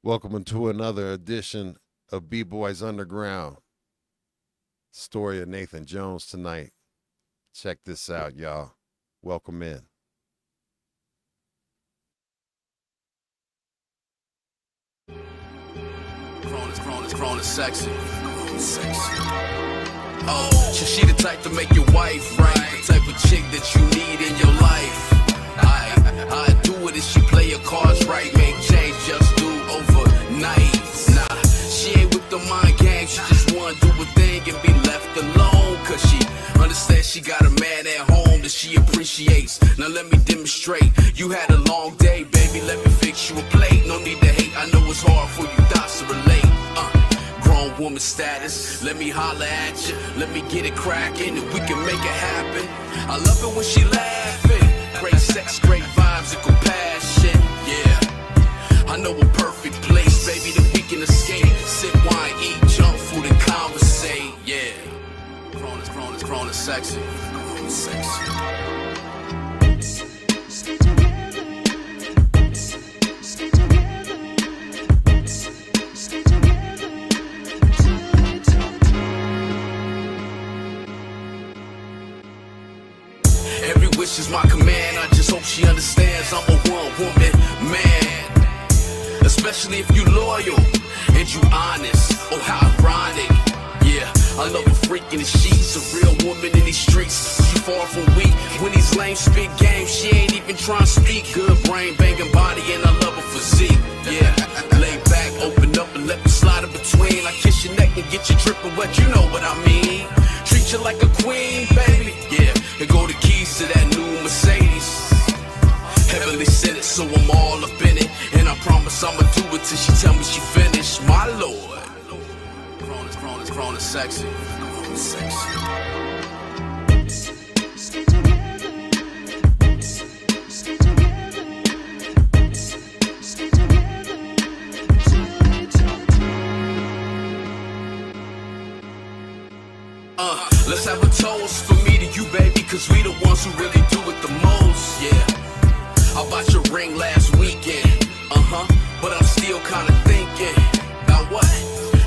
Welcome to another edition of B-Boys Underground. Story of Nathan Jones tonight. Check this out, y'all. Welcome in. Chronic sexy. Oh, she the type to make your wife right. The type of chick that you need in your life. I do it if she play her cards right. Make change just do overnight. Nah, she ain't with the mind game. She just wanna do a thing and be left alone. Cause she understands she got a man at home that she appreciates. Now let me demonstrate. You had a long day, baby. Let me fix you a plate. No need to hate. I know it's hard for you thoughts to relate. Grown woman status. Let me holler at you. Let me get it cracking and we can make it happen. I love it when she laughing. Great sex, great vibes and compassion. Yeah, I know a perfect place, baby, that we can escape. Sip wine, eat junk food and conversate. Yeah, Chronic sexy. Every wish is my command. I just hope she understands I'm a one-woman man. Especially if you loyal and you honest. Oh, how ironic. Yeah, I love a freak in the sheets. A real woman in these streets. She far from weak. When these lames spit game, she ain't even trying to speak. Good brain, banging body, and I love her physique. Yeah, lay back, open up and let me slide in between. I kiss your neck and get you dripping wet, you know what I mean. Treat you like a queen, baby. Yeah, and go the keys to that new Mercedes. Heavenly sent it, so I'm all up in it. And I promise I'ma do it till she tell me she finished. My lord. Chronic sexy. Let's have a toast for me to you, baby, cause we the ones who really do it the most, yeah. I bought your ring last weekend, but I'm still kinda thinking about what?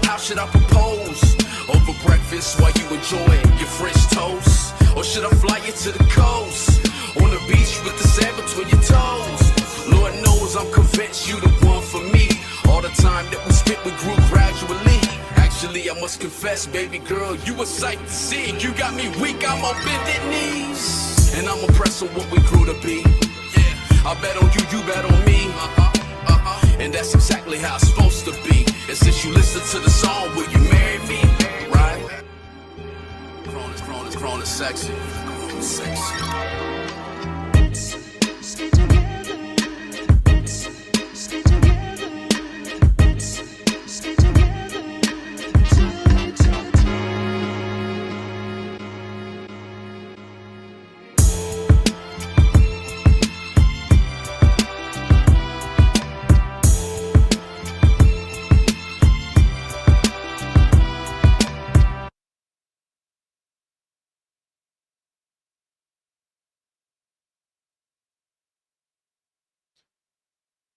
How should I propose? Over breakfast while you enjoy your French toast? Or should I fly you to the coast? On the beach with the sand between your toes? Lord knows I'm convinced you the one for me. All the time that we spent, we grew gradually. Actually, I must confess, baby girl, you a sight to see. You got me weak, I'm on bended knees. And I'm impressed with what we grew to be. Yeah, I bet on you, you bet on me. And that's exactly how it's supposed to be. And since you listen to the song, will you marry me? Right? Chronic sexy.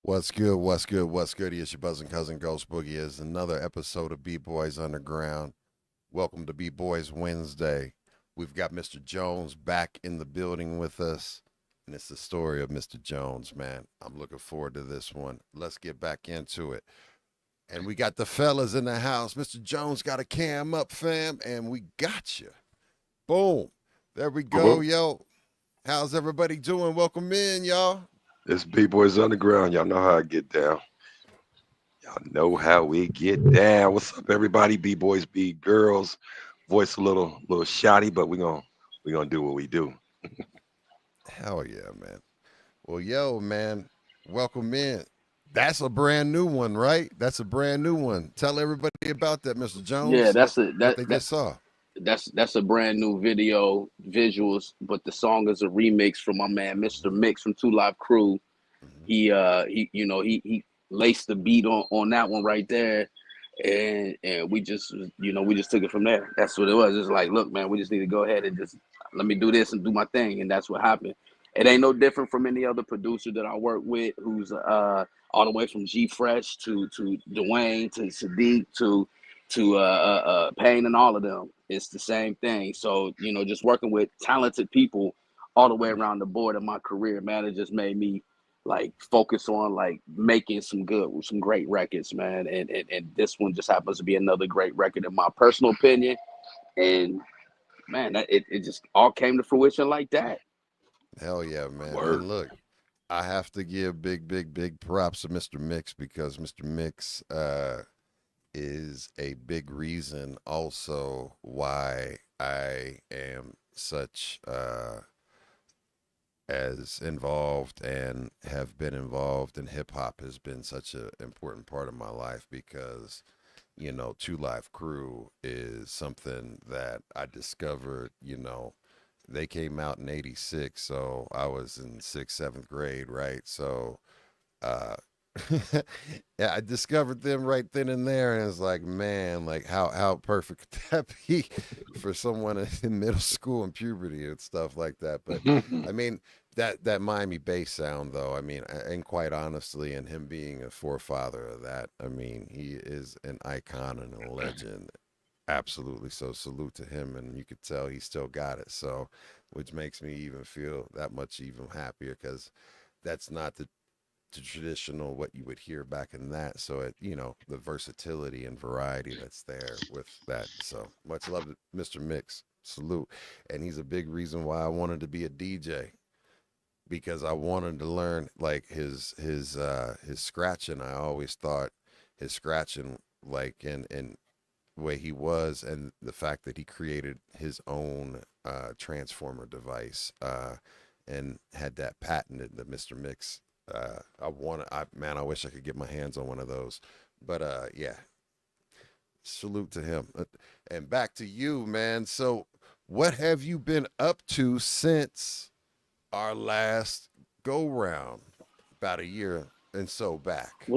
What's good? What's good? What's good? It's your buzzing cousin Ghost Boogie. It's another episode of B-Boys Underground. Welcome to B-Boys Wednesday. We've got Mr. Jones back in the building with us. And it's the story of Mr. Jones, man. I'm looking forward to this one. Let's get back into it. And we got the fellas in the house. Mr. Jones got a cam up, fam, and we got you. Boom. There we go, yo. How's everybody doing? Welcome in, y'all. It's B-Boys Underground. Y'all know how I get down. Y'all know how we get down. What's up, everybody? B-Boys, B-Girls. Voice a little shoddy, but we're gonna do what we do. Hell yeah, man. Well, yo, man, welcome in. That's a brand new one, right? That's a brand new one. Tell everybody about that, Mr. Jones. Yeah, what they just saw. that's a brand new video visuals, but the song is a remix from my man Mr. Mix from Two Live Crew. He laced the beat on that one right there, and we just took it from there. That's what it was. It's like, look, man, we just need to go ahead and just let me do this and do my thing, and that's what happened. It ain't no different from any other producer that I work with, who's all the way from G Fresh to Dwayne to Sadiq to Payne and all of them. It's the same thing. So, you know, just working with talented people all the way around the board in my career, man, it just made me like focus on like making some great records, man. And this one just happens to be another great record in my personal opinion. And man, it just all came to fruition like that. Hell yeah, man. Word. And look, I have to give big props to Mr. Mix because Mr. Mix is a big reason also why I am such as involved and have been involved in hip hop has been such an important part of my life because you know, Two Live Crew is something that I discovered, you know, they came out in 86, so I was in sixth, seventh grade, right? So uh yeah, I discovered them right then and there, and it's like, man, like how perfect could that be for someone in middle school and puberty and stuff like that. But I mean, that Miami bass sound, though, I mean, and quite honestly, and him being a forefather of that, I mean, he is an icon and a legend. Absolutely. So salute to him, and you could tell he still got it. So, which makes me even feel that much even happier because that's not the traditional what you would hear back in that. So it, you know, the versatility and variety that's there with that. So much love to Mr. Mix. Salute. And he's a big reason why I wanted to be a DJ because I wanted to learn like his scratching. I always thought his scratching like in way he was and the fact that he created his own transformer device and had that patented that Mr. Mix I wish I could get my hands on one of those. But yeah, salute to him. And back to you, man. So, what have you been up to since our last go round? About a year and so back.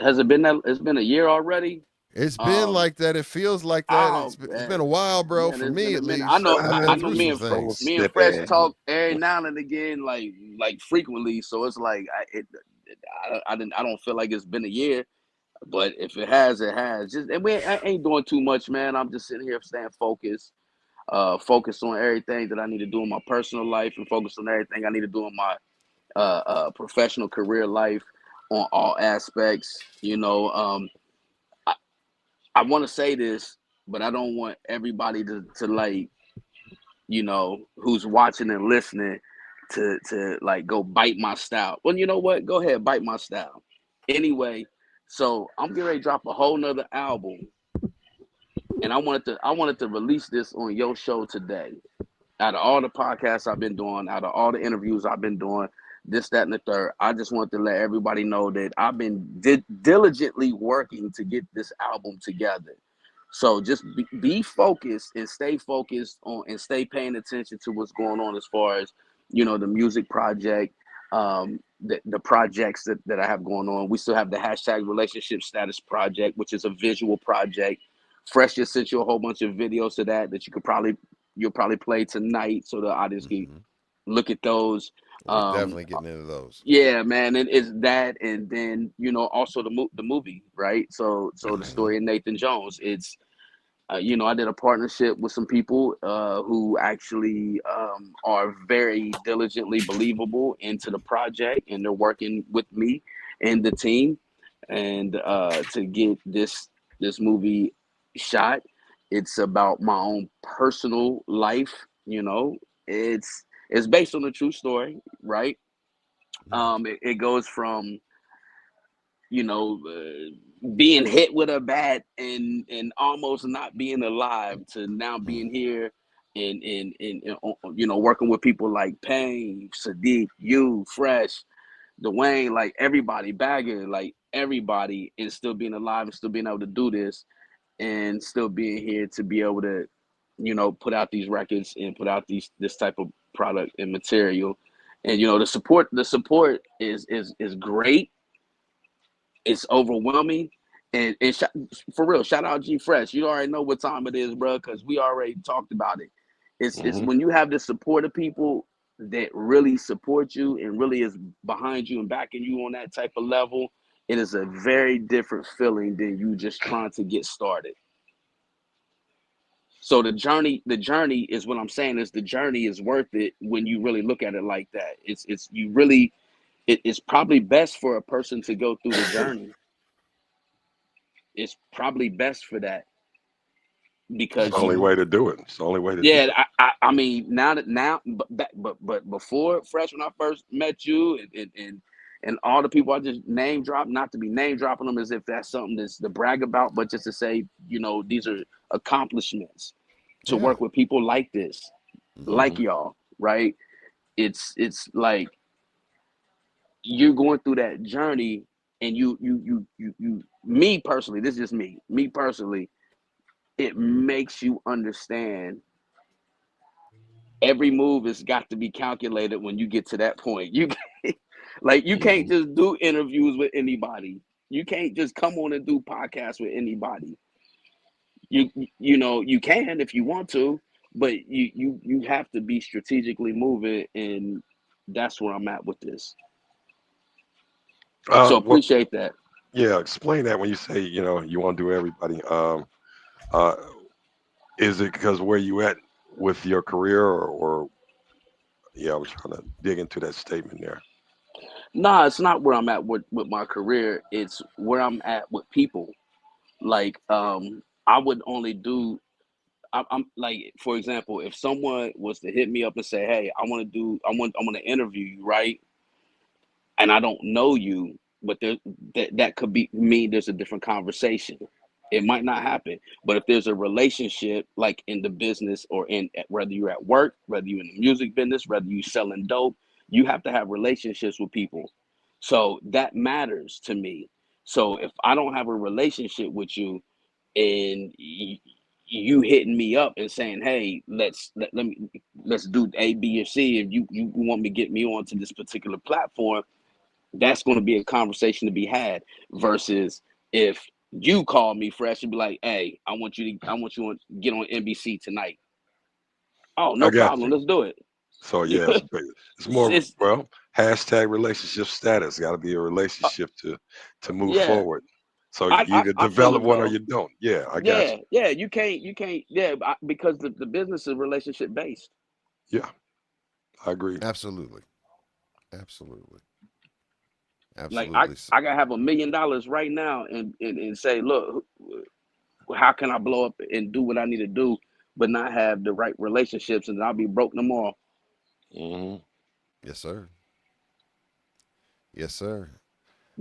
Has it been that? It's been a year already. It's been like that. It feels like that. Oh It's been a while, bro. man, For it's me, been a at minute. least. I've I been know through me some and things. me and Fresh talk every now and again, like frequently. So it's like I don't feel like it's been a year, but if it has, it has. Just and I ain't doing too much, man. I'm just sitting here staying focused, focused on everything that I need to do in my personal life, and focused on everything I need to do in my professional career life on all aspects. You know, I, I want to say this, but I don't want everybody to like, you know, who's watching and listening to like go bite my style. Well, you know what? Go ahead, bite my style. Anyway, so I'm getting ready to drop a whole nother album, and I wanted to release this on your show today. Out of all the podcasts I've been doing, out of all the interviews I've been doing, this, that, and the third, I just want to let everybody know that I've been diligently working to get this album together. So just be focused and stay focused on and stay paying attention to what's going on as far as, you know, the music project, the projects that I have going on. We still have the hashtag relationship status project, which is a visual project. Fresh just sent you a whole bunch of videos to that you'll probably play tonight so the audience can Hmm. look at those. We're Um, definitely getting into those. yeah, man, and it's that, and then you know also the movie, right? So the Hmm. story of Nathan Jones. It's you know, I did a partnership with some people who actually are very diligently believable into the project, and they're working with me and the team, and to get this movie shot. It's about my own personal life. You know, it's based on a true story, right? It goes from you know, being hit with a bat and almost not being alive to now being here and you know working with people like Payne, Sadiq, you, Fresh, Dwayne, like everybody, Bagger, like everybody, and still being alive and still being able to do this and still being here to be able to, you know, put out these records and put out this type of product and material. And you know, the support is great. It's overwhelming. And for real, shout out G Fresh. You already know what time it is, bro, because we already talked about it. It's Mhm. when you have the support of people, that really support you and really is behind you and backing you on that type of level, it is a very different feeling than you just trying to get started. So the journey is what I'm saying is the journey is worth it when you really look at it like that. It's you really it's probably best for a person to go through the journey. It's probably best for that It's the because only you way to do it. It's the only way to do yeah it. I mean now but before fresh when I first met you and all the people I just name drop, not to be name dropping them as if that's something that's to brag about, but just to say, these are accomplishments to Yeah. work with people like this, Hmm. like y'all, right? It's like you're going through that journey and you me personally, this is just me personally, it makes you understand every move has got to be calculated when you get to that point. You can't Hmm. just do interviews with anybody. You can't just come on and do podcasts with anybody. You can if you want to, but you have to be strategically moving, and that's where I'm at with this. So What? appreciate that. Yeah, explain that when you say you want to do everybody. Uh, is it because where you at with your career, or yeah, I was trying to dig into that statement there. Nah, it's not where I'm at with my career. It's where I'm at with people. Like, I would only do. I'm like, for example, if someone was to hit me up and say, "Hey, I want to interview you," right? And I don't know you, but that could be mean there's a different conversation. It might not happen, but if there's a relationship, like in the business or in whether you're at work, whether you're in the music business, whether you selling dope, you have to have relationships with people. So that matters to me. So if I don't have a relationship with you and you hitting me up and saying, "Hey, let's do A, B, or C," and you want me to get me onto this particular platform, that's going to be a conversation to be had versus if you call me fresh and be like, "Hey, I want you to get on NBC tonight." Oh, I no got problem. you. Let's do it. So yeah, it's more It's well hashtag relationship status. Got to be a relationship to move yeah. forward. So I, you I either I feel develop as one or though you don't. Yeah, I got yeah, yeah. You can't yeah because the business is relationship based. you. Yeah, I agree. Absolutely. Absolutely. Like I Absolutely. I gotta have $1 million right now and say, look, how can I blow up and do what I need to do, but not have the right relationships and I'll be broke no more. Hmm. Yes, sir. Yes, sir.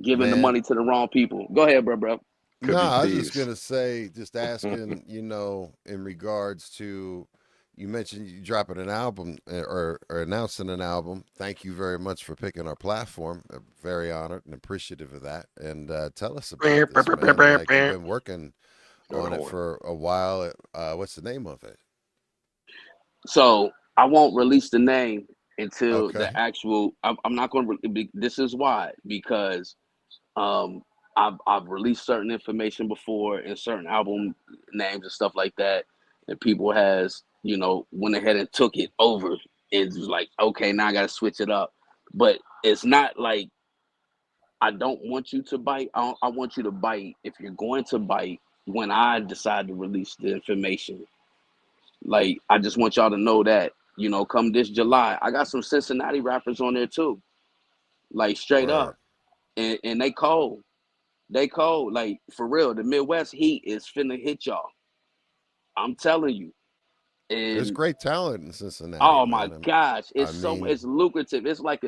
Giving the Man, money to the wrong people. Go ahead, bro. Could no, be I was just thieves. gonna say, just asking, in regards to, you mentioned you dropping an album or announcing an album. Thank you very much for picking our platform. Very honored and appreciative of that. And tell us about this, man. Like you've been working Know the on it horn. for a while. What's the name of it? So I won't release the name until the Okay. actual. I'm not going to. This is why because um I've released certain information before and certain album names and stuff like that, and people has went ahead and took it over and was like, okay, now I got to switch it up. But it's not like I don't want you to bite. I want you to bite if you're going to bite when I decide to release the information. Like, I just want y'all to know that, come this July, I got some Cincinnati rappers on there too. Like straight Word. up. And they cold. They cold. Like for real. The Midwest heat is finna hit y'all. I'm telling you. There's And great talent in Cincinnati, oh my man. gosh, I it's mean, lucrative. It's like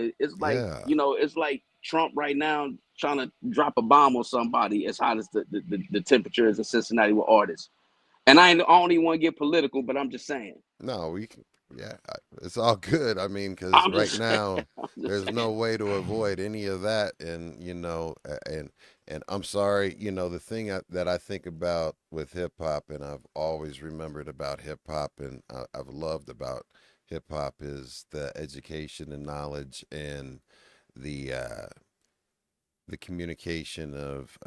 yeah. it's like Trump right now trying to drop a bomb on somebody as hot as the temperature is in Cincinnati with artists. And I don't even want to get political, but I'm just saying. No, we can. Yeah, it's all good. I mean, because I'm right just saying. now I'm just there's saying. no way to avoid any of that, and and I'm sorry, the thing that I think about with hip hop, and I've always remembered about hip hop, and I've loved about hip hop is the education and knowledge and the uh, the communication of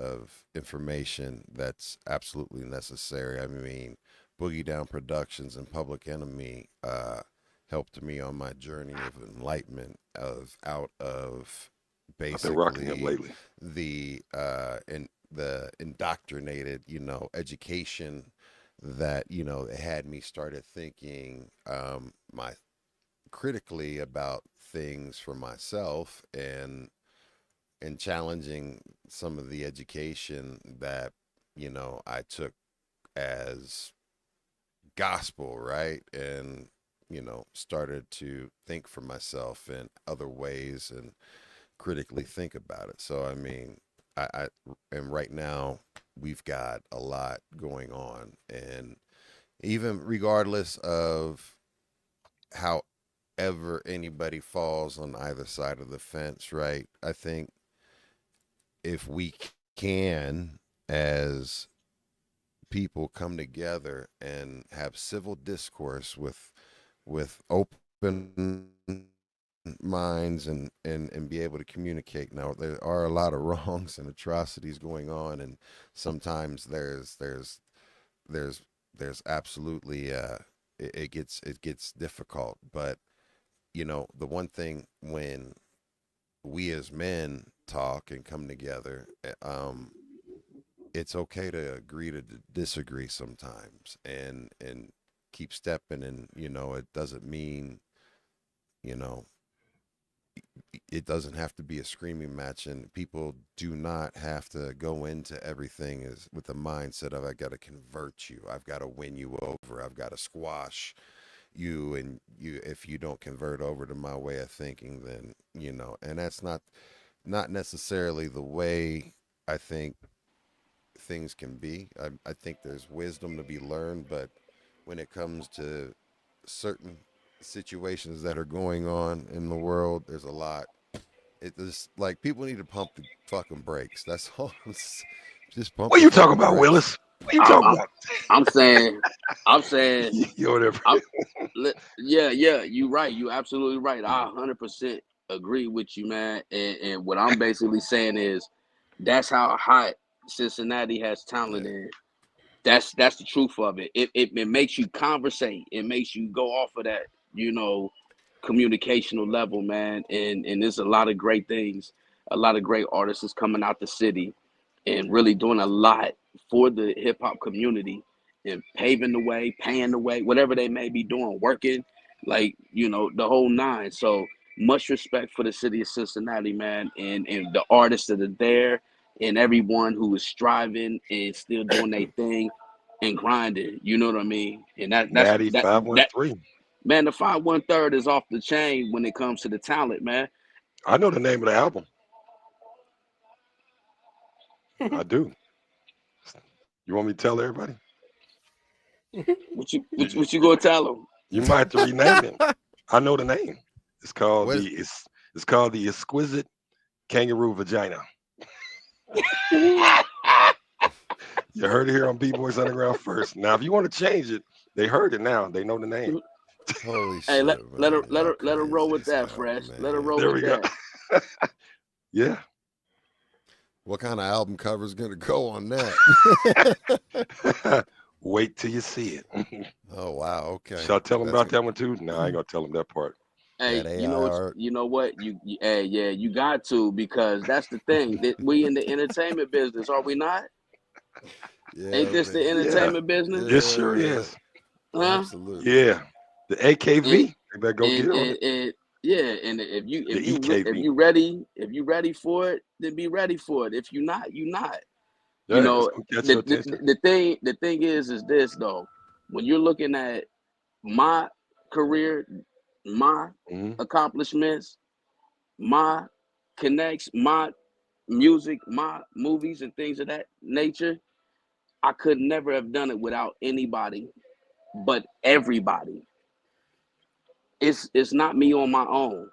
information that's absolutely necessary. I mean, Boogie Down Productions and Public Enemy helped me on my journey of enlightenment of out of I've been rocking him basically lately. the indoctrinated, education that, it had me started thinking my critically about things for myself and challenging some of the education that, I took as gospel, right? And, started to think for myself in other ways and critically think about it. So, I mean, I and right now we've got a lot going on. And even regardless of however anybody falls on either side of the fence, right? I think if we can, as people, come together and have civil discourse with open minds and be able to communicate. Now there are a lot of wrongs and atrocities going on, and sometimes there's there's absolutely it gets difficult. But the one thing when we as men talk and come together, it's okay to agree to disagree sometimes and keep stepping. And it doesn't mean, you know it doesn't have to be a screaming match, and people do not have to go into everything as with the mindset of, I got to convert you, I've got to win you over, I've got to squash you, and if you don't convert over to my way of thinking, then and that's not necessarily the way I think things can be. I think there's wisdom to be learned, but when it comes to certain situations that are going on in the world, there's a lot. It is like people need to pump the fucking brakes. That's all. Just pump What the you talking fucking about, brakes. Willis? What you I'm talking I'm about? I'm saying I'm saying You whatever. I'm yeah, you right. You absolutely right. I 100% agree with you, man. And what I'm basically saying is that's how hot Cincinnati has talent Yeah. in. That's the truth of it. It makes you conversate. It makes you go off of that, you know, communicational level, man. And there's a lot of great things, a lot of great artists is coming out the city and really doing a lot for the hip hop community and paving the way, paying the way, whatever they may be doing, working, like, the whole nine. So much respect for the city of Cincinnati, man, and the artists that are there and everyone who is striving and still doing their thing and grinding. You know what I mean? And Natty 513. man, the 513 is off the chain when it comes to the talent, man. I know the name of the album. I do. You want me to tell everybody? What you gonna tell them? You might have to rename it. I know the name. It's called What? it's called the Exquisite Kangaroo Vagina. You heard it here on B Boys Underground first. Now, if you want to change it, they heard it now. They know the name. Holy Hey, shit, let her man! let Y'all her let her roll crazy with as that, hell, Fresh. Let her man. roll There with we go. that. Yeah. What kind of album cover is gonna go on that? Wait till you see it. Oh wow, okay. Shall I tell them That's about that one too? No, I ain't gonna tell them that part. Hey, that AI art. you know what? Hey, yeah, you got to, because that's the thing. That we in the entertainment business, are we not? Yeah, Ain't this the man. Yeah, entertainment business? it Yeah, sure yeah. is. Huh? Absolutely. Yeah. The AKV. And You better go get on it. and yeah, and The EKV. if you ready for it, then be ready for it. If you not, you not. You Yeah, it's know, gonna catch your attention. the thing is this though. When you're looking at my career, my Hmm. accomplishments, my connects, my music, my movies and things of that nature, I could never have done it without anybody but everybody. It's not me on my own.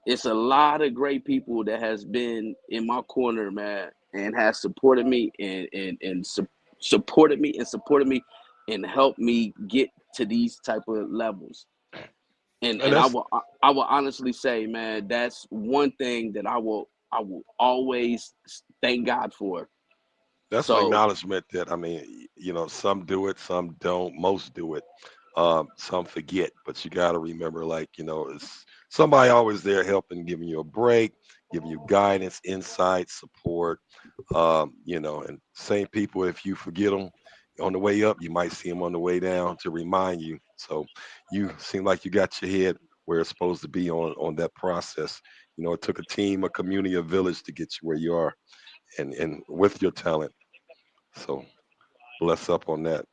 It's a lot of great people that has been in my corner, man, and has supported me supported me and helped me get to these type of levels. And And I will honestly say, man, that's one thing that I will always thank God for. that's an So acknowledgement that, I mean, some do it, some don't, most do it. Some forget, but you got to remember, like, it's somebody always there helping, giving you a break, giving you guidance, insight, support. And same people, if you forget them on the way up, you might see them on the way down to remind you. So you seem like you got your head where it's supposed to be on that process. It took a team, a community, a village to get you where you are, and with your talent. So bless up on that.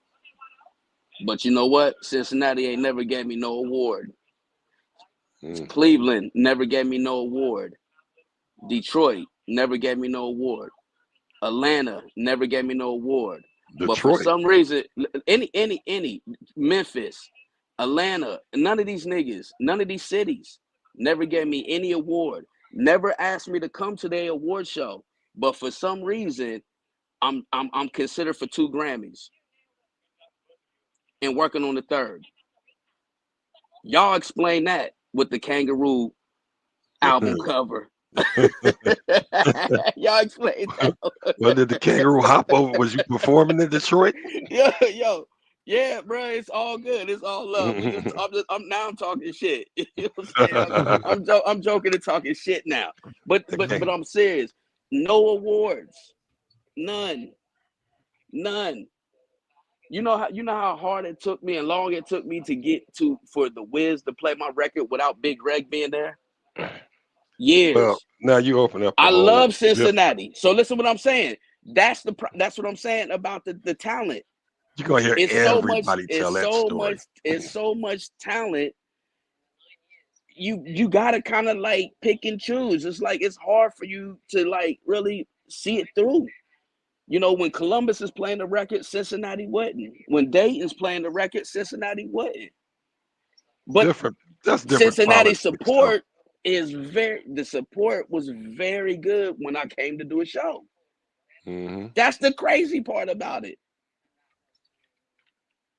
But you know what? Cincinnati ain't never gave me no award. Mm. Cleveland never gave me no award. Detroit never gave me no award. Atlanta never gave me no award. But for Detroit. some reason, any Memphis, Atlanta, none of these niggas, none of these cities never gave me any award. Never asked me to come to their award show. But for some reason, I'm considered for 2 Grammys and working on the 3rd. Y'all explain that with the Kangaroo album cover. Y'all explain that. When did the kangaroo hop over? Was you performing in Detroit? Yeah, bro. It's all good. It's all love. I'm talking shit. You know what I'm saying? I'm joking and talking shit now. But I'm serious. No awards. None. You know how hard it took me and long it took me to get for the Wiz to play my record without Big Greg being there? Years. Well, now you open up. I love Cincinnati. So listen what I'm saying. That's what I'm saying about the talent. You're gonna hear everybody tell that story. It's so much talent. You gotta kind of like pick and choose. It's like it's hard for you to like really see it through. When Columbus is playing the record, Cincinnati wasn't. When Dayton's playing the record, Cincinnati wasn't. But different. That's different. Cincinnati support the support was very good when I came to do a show. Mm-hmm. That's the crazy part about it.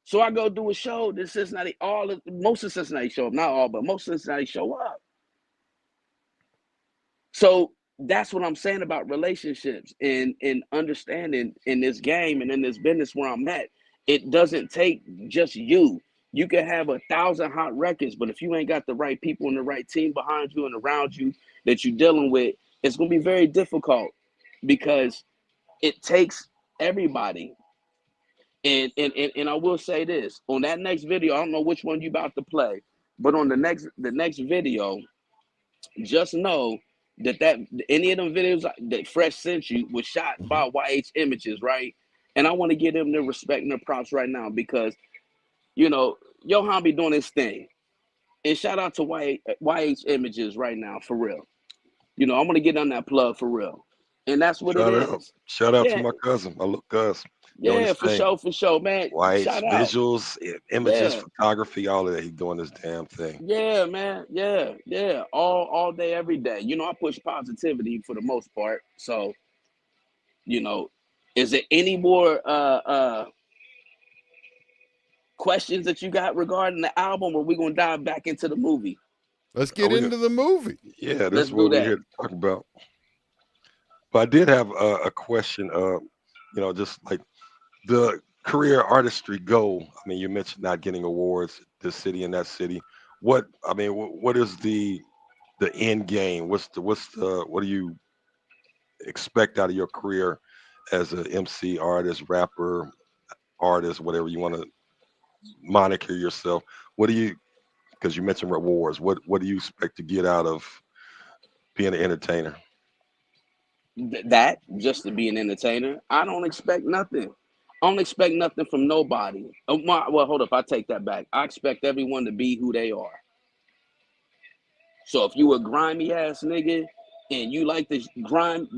So I go do a show. This Cincinnati, most of Cincinnati show up, not all, but most of Cincinnati show up. So that's what I'm saying about relationships and understanding in this game and in this business where I'm at. It doesn't take just you. You can have 1,000 hot records, but if you ain't got the right people and the right team behind you and around you that you're dealing with, it's going to be very difficult because it takes everybody. And I will say this, on that next video, I don't know which one you about to play, but on the next video, just know that any of them videos that Fresh sent you was shot by YH Images, right? And I want to give them their respect and their props right now because, Johan be doing his thing. And shout out to YH Images right now, for real. I'm going to get on that plug for real. And that's what it is. Shout out to my cousin, my little cousin. Yeah, for sure, man. YH shout visuals, images, photography, all of that. He's doing his damn thing. Yeah, man. Yeah. All day, every day. I push positivity for the most part. So, is there any more questions that you got regarding the album, or we gonna dive back into the movie? Let's get into the movie. Yeah, that's what we're here to talk about. But I did have a question. Just like the career artistry goal. I mean, you mentioned not getting awards, this city and that city. What is the end game? What do you expect out of your career as an MC, artist, rapper, artist, whatever you want to moniker yourself? Because you mentioned rewards, what do you expect to get out of being an entertainer? That just to be an entertainer, I don't expect nothing. I don't expect nothing from nobody. Well, hold up, I take that back. I expect everyone to be who they are. So if you a grimy ass nigga and you like to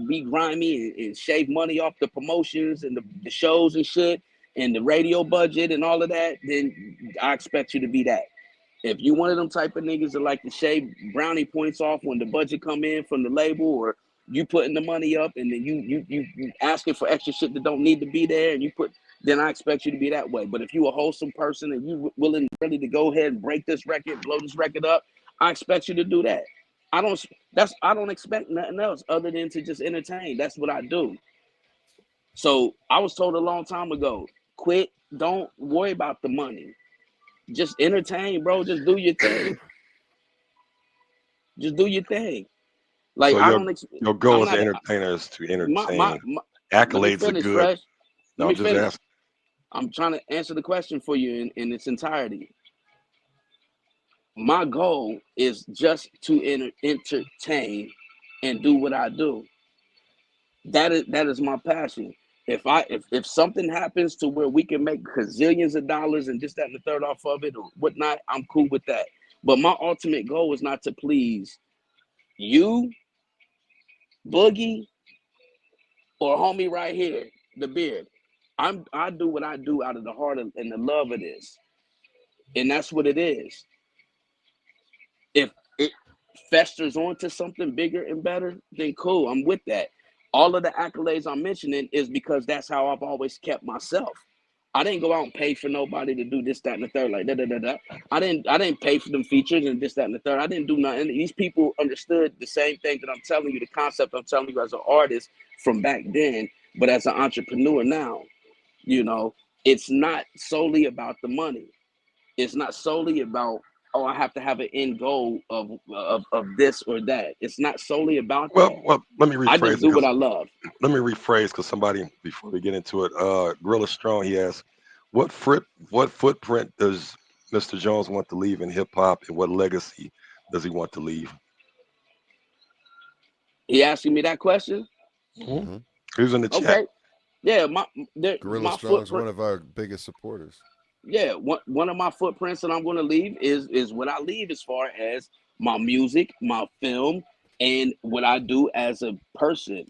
be grimy and shave money off the promotions and the shows and shit and the radio budget and all of that, then I expect you to be that. If you one of them type of niggas that like to shave brownie points off when the budget come in from the label, or you putting the money up and then you asking for extra shit that don't need to be there, and then I expect you to be that way. But if you a wholesome person and you willing really to go ahead and break this record, blow this record up, I expect you to do that. I don't expect nothing else other than to just entertain. That's what I do. So I was told a long time ago, don't worry about the money. just entertain, bro. Just do your thing. Just do your thing. Like So I your don't. your I'm goal as not. an entertainer is to My. entertain. Let me Accolades are finish, good. Fresh. No, Let I'm me just finish. asking. I'm trying to answer the question for you in its entirety. My goal is just to entertain and do what I do. That is my passion. If something happens to where we can make gazillions of dollars and this, that, and the third off of it or whatnot, I'm cool with that. But my ultimate goal is not to please you, Boogie, or homie right here, the beard. I do what I do out of the heart and the love of this. And that's what it is. If it festers onto something bigger and better, then cool, I'm with that. All of the accolades I'm mentioning is because that's how I've always kept myself. I didn't go out and pay for nobody to do this, that, and the third, like da da da da. I didn't pay for them features and this, that, and the third. I didn't do nothing. These people understood the same thing that I'm telling you, the concept I'm telling you as an artist from back then, but as an entrepreneur now, you know, it's not solely about the money. It's not solely about, oh, I have to have an end goal of this or that. It's not solely about that. Well, let me I rephrase just it do what because I love. somebody before we get into it, Gorilla Strong, he asked, what footprint does Mr. Jones want to leave in hip hop, and what legacy does he want to leave? He asking me that question. Mm-hmm. Mm-hmm. Who's in the chat? Okay, yeah, Gorilla my Strong's footprint. one of our biggest supporters. Yeah, one of my footprints that I'm going to leave is what I leave as far as my music, my film, and what I do as a person.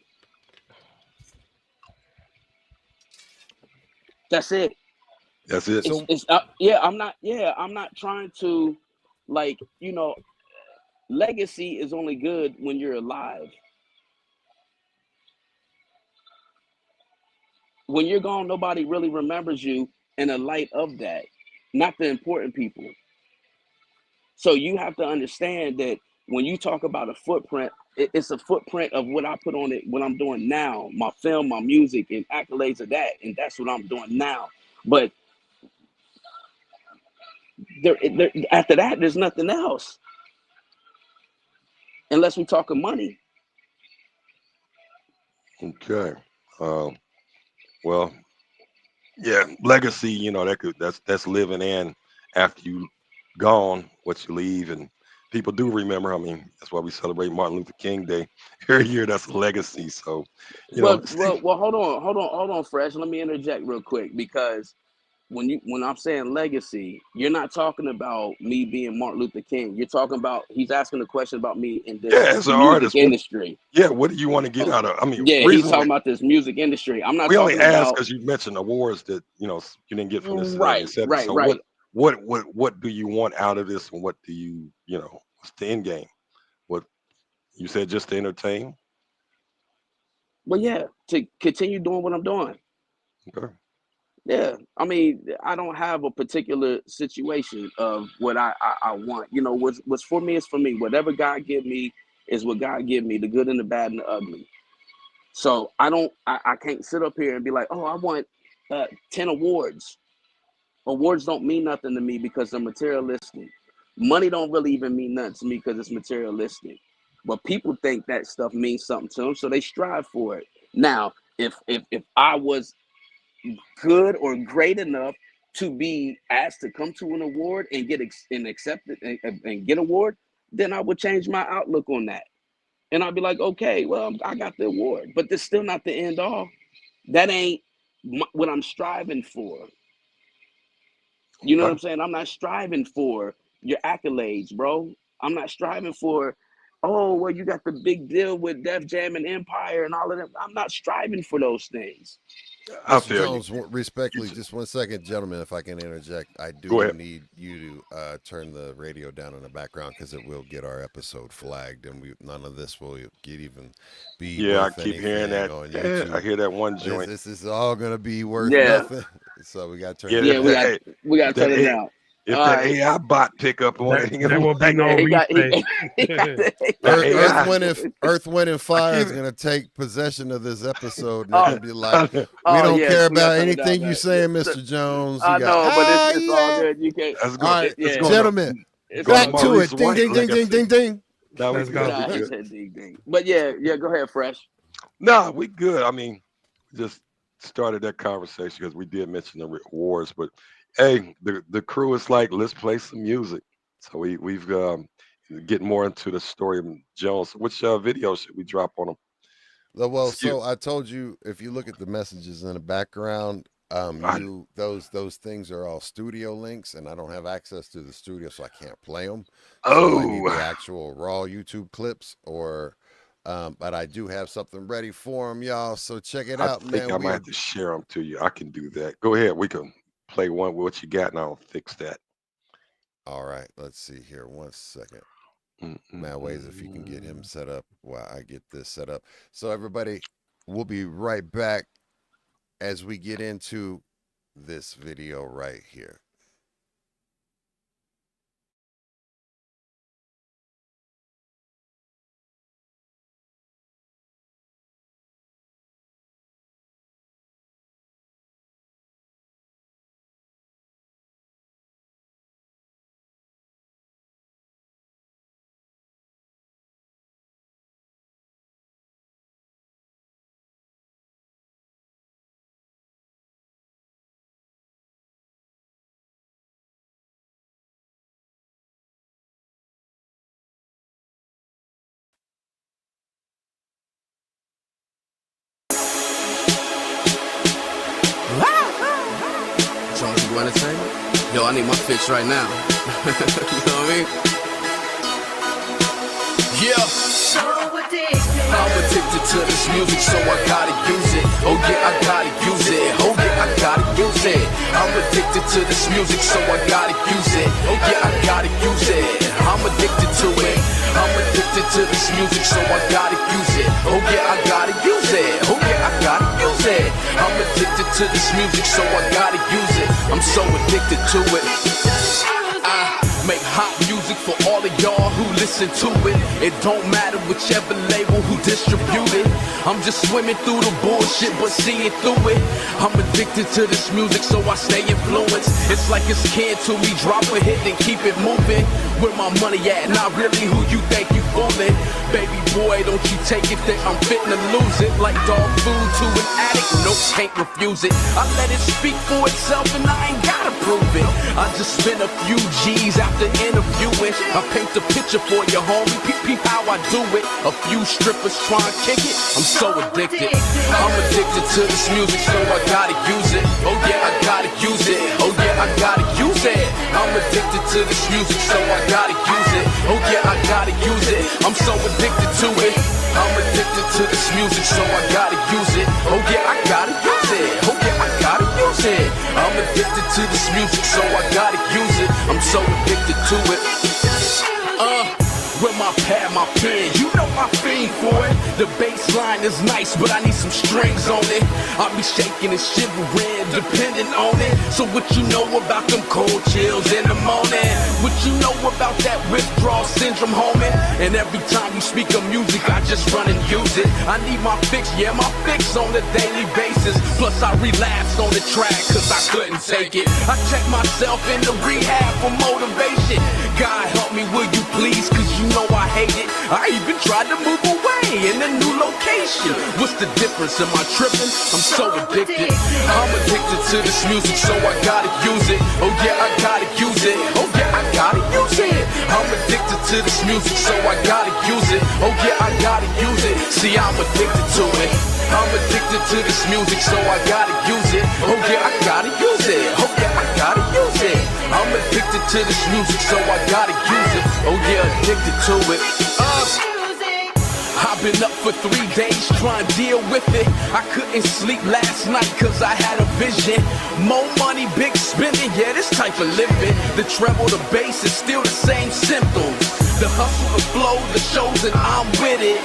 That's it. That's it. So I'm not trying to, like, legacy is only good when you're alive. When you're gone, nobody really remembers you in the light of that, not the important people. So you have to understand that when you talk about a footprint, it's a footprint of what I put on it, what I'm doing now, my film, my music, and accolades of that, and that's what I'm doing now. But after that, there's nothing else, unless we talking money. Okay. Well, yeah, legacy. That's living in after you gone, what you leave, and people do remember. I mean, that's why we celebrate Martin Luther King Day every year. That's a legacy. So, Hold on, Fresh. Let me interject real quick because when I'm saying legacy, you're not talking about me being Martin Luther King. You're talking about he's asking a question about me in this yeah, as an music artist, industry. what do you want to get Oh, out of? I mean, yeah, he's reason talking about this music industry. I'm not we only talking ask about because you mentioned awards that you didn't get from this, that, right, etc. right, So, right. what do you want out of this, and what do what's the end game? What you said, just to entertain? But yeah, to continue doing what I'm doing. Okay. Yeah, I mean, I don't have a particular situation of what I want. What's for me is for me. Whatever God give me is what God give me, the good and the bad and the ugly. So I can't sit up here and be like, oh, I want 10 awards. Awards don't mean nothing to me because they're materialistic. Money don't really even mean nothing to me because it's materialistic. But people think that stuff means something to them, so they strive for it. Now, if I was good or great enough to be asked to come to an award and get and accepted and get award, then I would change my outlook on that. And I'd be like, okay, well, I got the award, but that's still not the end all. That ain't what I'm striving for. You know what Okay. I'm saying? I'm not striving for your accolades, bro. I'm not striving for, oh, well, you got the big deal with Def Jam and Empire and all of that. I'm not striving for those things. I Mr. feel you. Jones, respectfully, just 1 second, gentlemen, if I can interject, I Go do ahead. need you to turn the radio down in the background because it will get our episode flagged, and none of this will be Yeah, I worth keep hearing anything that. on Yeah, I YouTube. hear that one This, joint. this is all gonna be worth Yeah, nothing, so we got to turn Yeah, that yeah, down. hey, we got to that turn it hey, down. If All that right. AI bot pick up on it, There will be no he got, replay. he got the Earth, AI. Earth, Wind, and Fire is keep- going to take possession of this episode, and they're going to be like, we Oh, don't yeah, care we gotta about turn it down, anything you man. saying, Mr. Jones. You I got, know, but it's all yeah. good. You can't. Let's go. All right, Let's Yeah. go. gentlemen, It's Go all back to to Maurice it. Ding, White ding, ding, ding, legacy. ding, ding. Now we Let's good. go. Nah, We he good. said ding ding. But yeah, go ahead, Fresh. No, we good. I mean, just started that conversation because we did mention the awards, but hey, the crew is like, let's play some music. So we've getting more into the story of Jones. Which video should we drop on him? Well, Excuse- so I told you, if you look at the messages in the background, those things are all studio links, and I don't have access to the studio, so I can't play them. So I need the Oh, actual raw YouTube clips, or but I do have something ready for them, y'all. So check it I out, think man. I We might are- have to share them to you. I can do that. Go ahead. We can play one. What you got, and I'll fix that. All right, let's see here. 1 second. Mm, mm, Matt Ways, if you can get mm. him set up while I get this set up. So everybody, we'll be right back as we get into this video right here. Jones, you entertainment? Yo, I need my fix right now. You know what I mean? Yeah. I'm addicted to this music, so I gotta use it. Oh yeah, I gotta use it. Oh yeah, I gotta use it. I'm addicted to this music, so I gotta use it. Oh yeah, I gotta use it. I'm addicted to it. I'm addicted to this music, so I gotta use it. Oh yeah, I gotta use it. Oh yeah, I gotta use it. I'm addicted to this music, so I gotta use it. I'm so addicted to it. I make hot music for all of y'all who listen to it. It don't matter whichever label who distribute it. I'm just swimming through the bullshit but seeing through it. I'm addicted to this music so I stay influenced. It's like it's canned till we drop a hit and keep it moving. Where my money at? Not really who you think you fooling. Baby boy, don't you take it that I'm fitting to lose it. Like dog food to an addict, nope, can't refuse it. I let it speak for itself and I ain't gotta prove it. I just spent a few G's after interviewing. I paint the picture for you, homie. Peep how I do it. A few strippers try and kick it. I'm so addicted. I'm addicted to this music, so I gotta use it. Oh yeah, I gotta use it. Oh yeah, I gotta use it. I'm addicted to this music, so I gotta use it. Oh yeah, I gotta use it. I'm so addicted to it. I'm addicted to this music, so I gotta use it. Oh yeah, I gotta use it. Oh yeah, I gotta use it. I'm addicted to this music, so I gotta use it. I'm so addicted to it. With my pad, my pen, you know I fiend for it. The bass line is nice, but I need some strings on it. I'll be shaking and shivering, depending on it. So what you know about them cold chills in the morning? What you know about that withdrawal syndrome, homie? And every time you speak of music, I just run and use it. I need my fix, yeah, my fix on a daily basis. Plus I relapsed on the track, cause I couldn't take it. I checked myself in the rehab for motivation. God help me, will you please? Cause you know I hate it. I even tried to move away in a new location. What's the difference? Am I tripping? I'm so addicted. I'm addicted to this music, so I gotta use it. Oh yeah, I gotta use it. Oh yeah, I gotta use it. I'm addicted to this music, so I gotta use it. Oh yeah, I gotta use it. See, I'm addicted to it. I'm addicted to this music, so I gotta use it. Oh yeah, I gotta use it. Oh yeah, I gotta use it. I'm addicted to this music, so I gotta use it. Oh yeah, addicted to it. I've been up for 3 days trying to deal with it. I couldn't sleep last night cause I had a vision. More money, big spending, yeah, this type of living. The treble, the bass is still the same symptoms. The hustle, the flow, the shows, and I'm with it.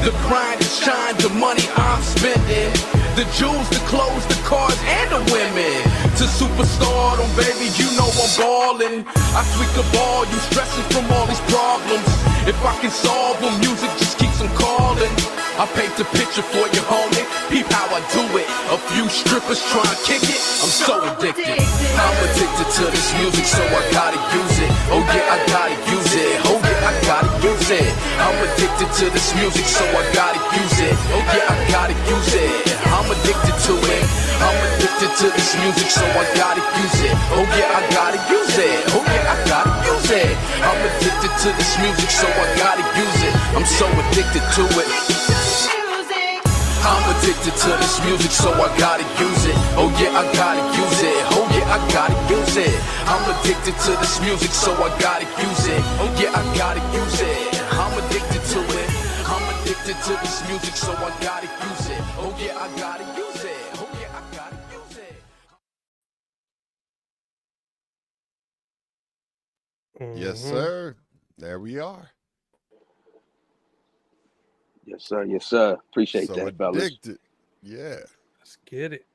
The grind, the shine, the money I'm spending. The jewels, the clothes, the cars, and the women. To to superstardom, baby, you know I'm ballin'. I tweak the ball, you stressing from all these problems. If I can solve them, music just keeps them calling. I paint the picture for you, homie. Peep how I do it. A few strippers trying to kick it. I'm so addicted. I'm addicted to this music, so I gotta use it. Oh yeah, I gotta use it. Oh yeah, I gotta use it. I'm addicted to this music, so I gotta use it. Oh yeah, I gotta use it. I'm addicted to it. I'm addicted to this music, so I gotta use it. Oh yeah, I gotta use it. Oh yeah, I gotta use it. I'm addicted to this music, so I gotta use it. I'm so addicted to it. I'm addicted to this music, so I gotta use it. Oh yeah, I gotta use it. Oh yeah, I gotta use it. I'm addicted to this music, so I gotta use it. Oh yeah, I gotta use it. I'm addicted to it. I'm addicted to this music, so I gotta use it. Oh yeah, I gotta use it. Oh yeah, I gotta use it. Yes, sir. There we are. Yes, sir. Yes, sir. Appreciate So that, fellas. addicted. Yeah. Let's get it.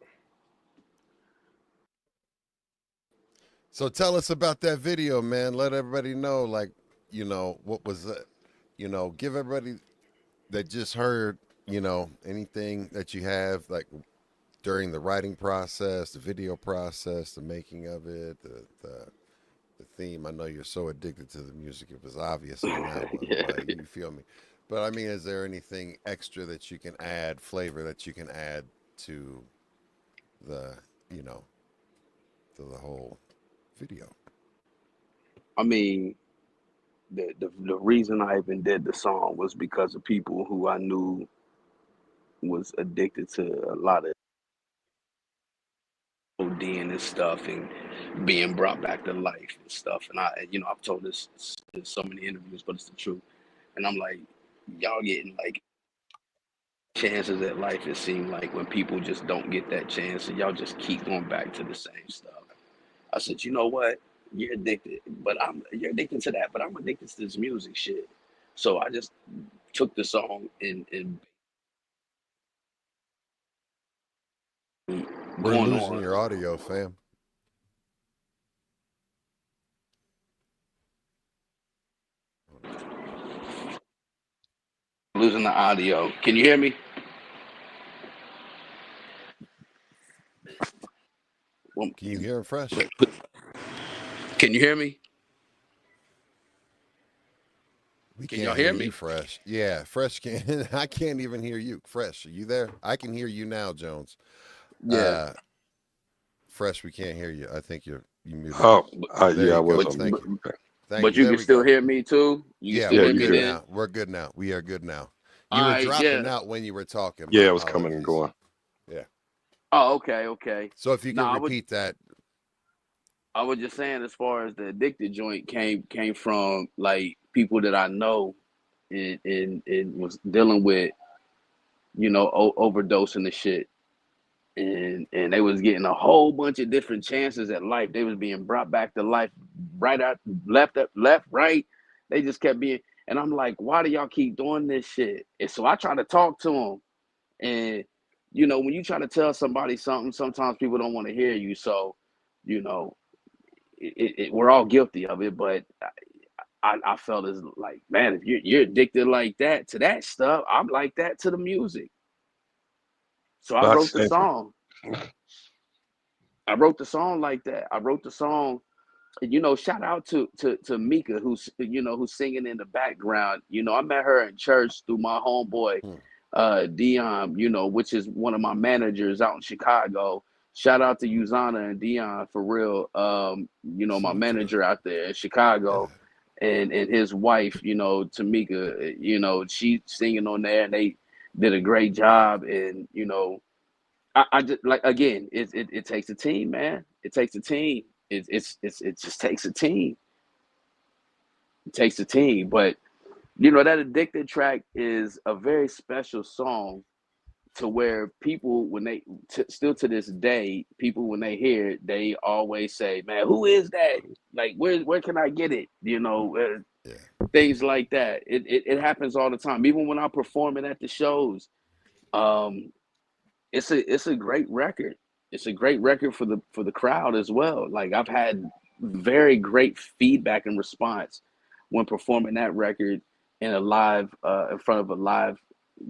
So tell us about that video, man. Let everybody know, like, you know, what was that? You know, give everybody that just heard, you know, anything that you have, like, during the writing process, the video process, the making of it, the theme. I know you're so addicted to the music; it was obvious on that one. Yeah. But you feel me? But I mean, is there anything extra that you can add, flavor that you can add to the, you know, to the whole video? I mean, the reason I even did the song was because of people who I knew was addicted to a lot of ODing and stuff and being brought back to life and stuff. And I've told this in so many interviews, but it's the truth. And I'm like, y'all getting like chances at life, it seemed like, when people just don't get that chance and y'all just keep going back to the same stuff. I said, you know what? You're addicted, but you're addicted to that, but I'm addicted to this music shit. So I just took the song and We're going losing on. your audio, fam. Losing the audio. Can you hear me? Well, Can you hear him fresh? can you hear me? We Can can't y'all hear you, me? Fresh. Yeah, Fresh can. I can't even hear you. Fresh, are you there? I can hear you now, Jones. Yeah. Fresh, we can't hear you. I think you muted. Oh, There yeah, I you was go. on Thank mute. you. Okay. Thank But you. you There can we still go. hear me too? You Yeah, can still we're hear me good then? now. We're good now. We are good now. You All were right, dropping yeah. out when you were talking. Yeah, My it was coming and apologies. going. Yeah. Oh, okay. So if you No, can repeat that. I was just saying, as far as the addicted joint came from like people that I know and was dealing with, overdosing the shit. And they was getting a whole bunch of different chances at life. They was being brought back to life, right out, left, right. They just kept being, and I'm like, why do y'all keep doing this shit? And so I try to talk to them, and when you try to tell somebody something, sometimes people don't want to hear you. So, you know, we're all guilty of it, but I felt as like, man, if you're addicted like that to that stuff, I'm like that to the music. So I That's wrote the song. I wrote the song like that. I wrote the song, shout out to Mika, who's singing in the background. I met her in church through my homeboy, Dion, which is one of my managers out in Chicago. Shout out to Uzana and Dion for real. My manager out there in Chicago, and his wife, Tamika, she singing on there, and they did a great job. And I just, like, again, it takes a team, man. It takes a team. It just takes a team. It takes a team. But that addicted track is a very special song, to where people, when they still to this day, people, when they hear it, they always say, man, who is that? Like, where can I get it? Things like that. It happens all the time. Even when I'm performing at the shows, it's a great record. it's a great record for the crowd as well. Like I've had very great feedback and response when performing that record in a live in front of a live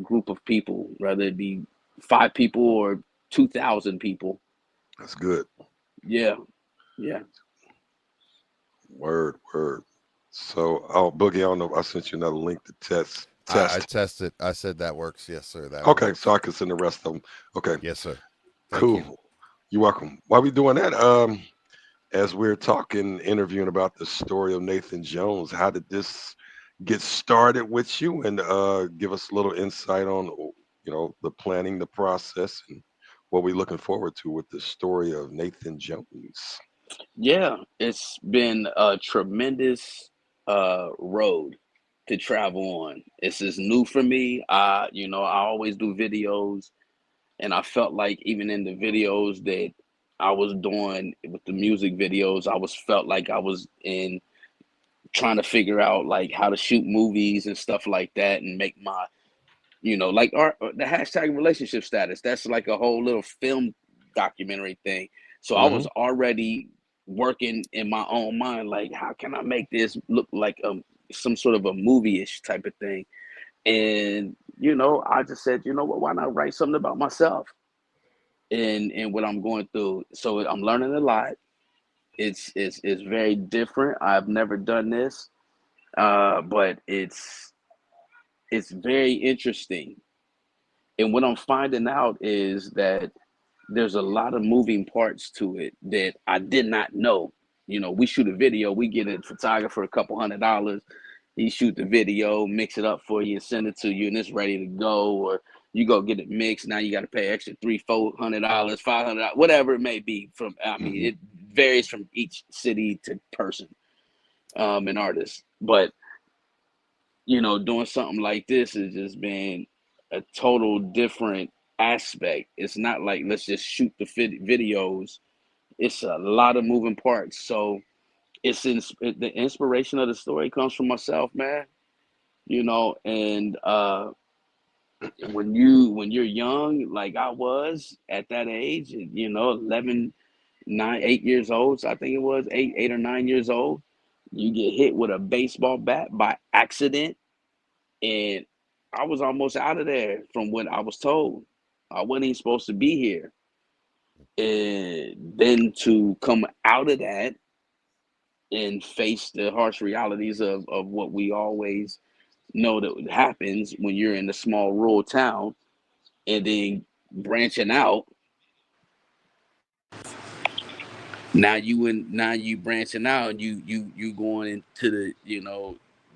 group of people, whether it be 5 people or 2,000 people. That's good. Yeah, yeah. Word, word. So, oh, Boogie, I don't know. I sent you another link to I test. tested. I said that works. Yes, sir. That Okay, so works. I can send the rest of them. Okay, Yes, sir. Thank you. cool. You're welcome. While we doing that, as we're talking, interviewing about the story of Nathan Jones, how did this get started with you? And give us a little insight on, the planning, the process, and what we're looking forward to with the story of Nathan Jones. Yeah, it's been a tremendous road to travel on. This is new for me. I always do videos, and I felt like even in the videos that I was doing with the music videos, I was felt like I was in trying to figure out like how to shoot movies and stuff like that and make my, like the hashtag relationship status. That's like a whole little film documentary thing. So I Hmm. was already working in my own mind, like how can I make this look like some sort of a movie-ish type of thing. And I just said, you know what, why not write something about myself and what I'm going through. So I'm learning a lot. It's very different. I've never done this, but it's very interesting. And what I'm finding out is that there's a lot of moving parts to it that I did not know. We shoot a video, we get a photographer a couple $100. He shoot the video, mix it up for you, and send it to you, and it's ready to go. Or you go get it mixed. Now you got to pay extra $300, $400, $500, whatever it may be. Hmm. It varies from each city to person, and artist. But doing something like this has just been a total different aspect. It's not like let's just shoot the videos. It's a lot of moving parts. So the inspiration of the story comes from myself, man. And when you're young, like I was at that age, 11, 9, 8 years old. So I think it was 8 or 9 years old. You get hit with a baseball bat by accident, and I was almost out of there from what I was told. I wasn't even supposed to be here. And then to come out of that and face the harsh realities of what we always know that happens when you're in a small rural town, and then branching out. Now you branching out, and you going into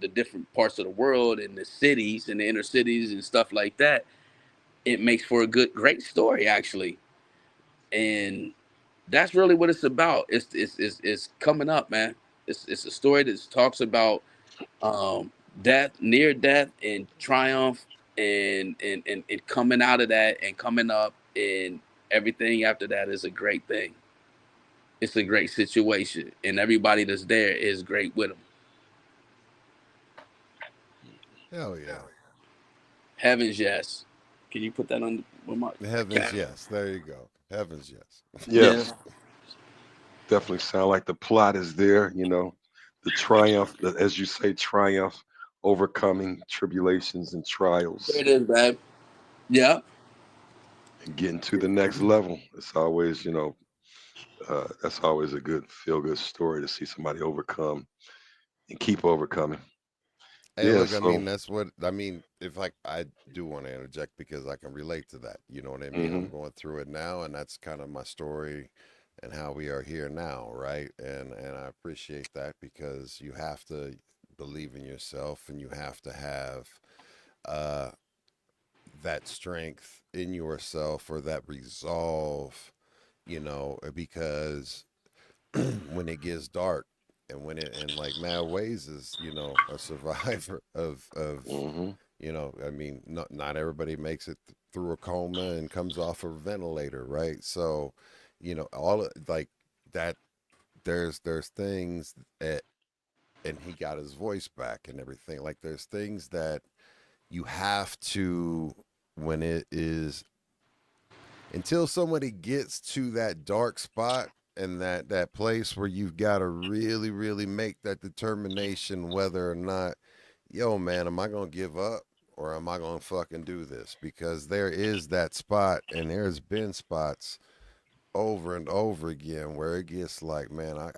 the different parts of the world and the cities and the inner cities and stuff like that. It makes for a great story actually. And that's really what it's about. It's coming up, man. It's a story that talks about um, death, near death, and triumph, and coming out of that and coming up, and everything after that is a great thing. It's a great situation, and everybody that's there is great with them. Hell yeah. Heavens, yes. Can you put that on my Heavens, cat? yes. There you go. Heavens, yes. Yeah. Yes, definitely sound like the plot is there. The triumph, as you say, triumph, overcoming tribulations and There trials, it is, babe. Yeah. and getting to the next level. It's always, that's always a good feel good story to see somebody overcome and keep overcoming. Hey, Yeah. look, I So, mean, that's what I mean. If I do want to interject because I can relate to that. You know what I mean? hmm I'm going through it now, and that's kind of my story and how we are here now, right? And I appreciate that because you have to believe in yourself, and you have to have uh, that strength in yourself or that resolve. Because when it gets dark and like Mad Ways is a survivor of hmm I mean not everybody makes it through a coma and comes off a ventilator, right? So all like that, there's things that, and he got his voice back and everything, like there's things that you have to, when it is until somebody gets to that dark spot and that place where you've got to really, really make that determination whether or not, yo, man, am I gonna give up or am I gonna fucking do this? Because there is that spot, and there's been spots over and over again where it gets like, man, I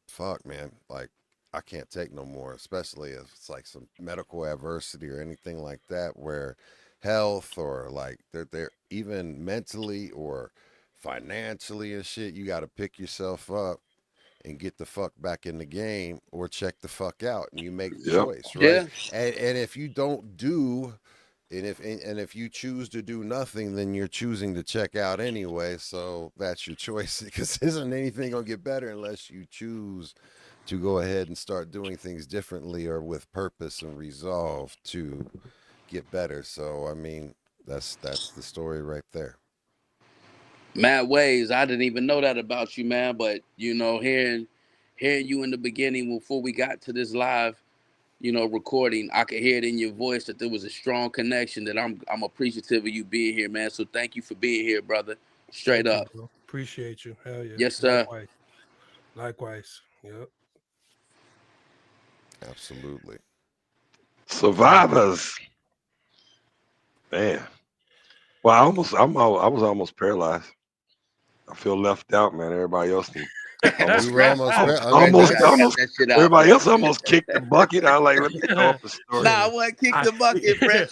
fuck, man, like I can't take no more, especially if it's like some medical adversity or anything like that, where health or like they're even mentally or financially and shit, you got to pick yourself up and get the fuck back in the game or check the fuck out, and you make the Yep. choice, right? Yeah. And if you don't do, and if you choose to do nothing, then you're choosing to check out anyway. So that's your choice, because isn't anything gonna get better unless you choose to go ahead and start doing things differently or with purpose and resolve to get better. So I mean, that's the story right there. Mad ways. I didn't even know that about you, man. But you know, hearing you in the beginning before we got to this live, recording, I could hear it in your voice that there was a strong connection. That I'm appreciative of you being here, man. So thank you for being here, brother. Straight Thank you, up. bro. Appreciate you. Hell yeah. Yes, sir. Likewise. Likewise. Yep. Absolutely. Survivors, man. Well, I was almost paralyzed. I feel left out, man. Everybody else almost, You were almost al- there. I mean, almost, Gotta that's cut almost. that shit out, Everybody bro. else almost kicked the bucket. I like, let me go off the story. Nah, I want to kick the bucket, Brett.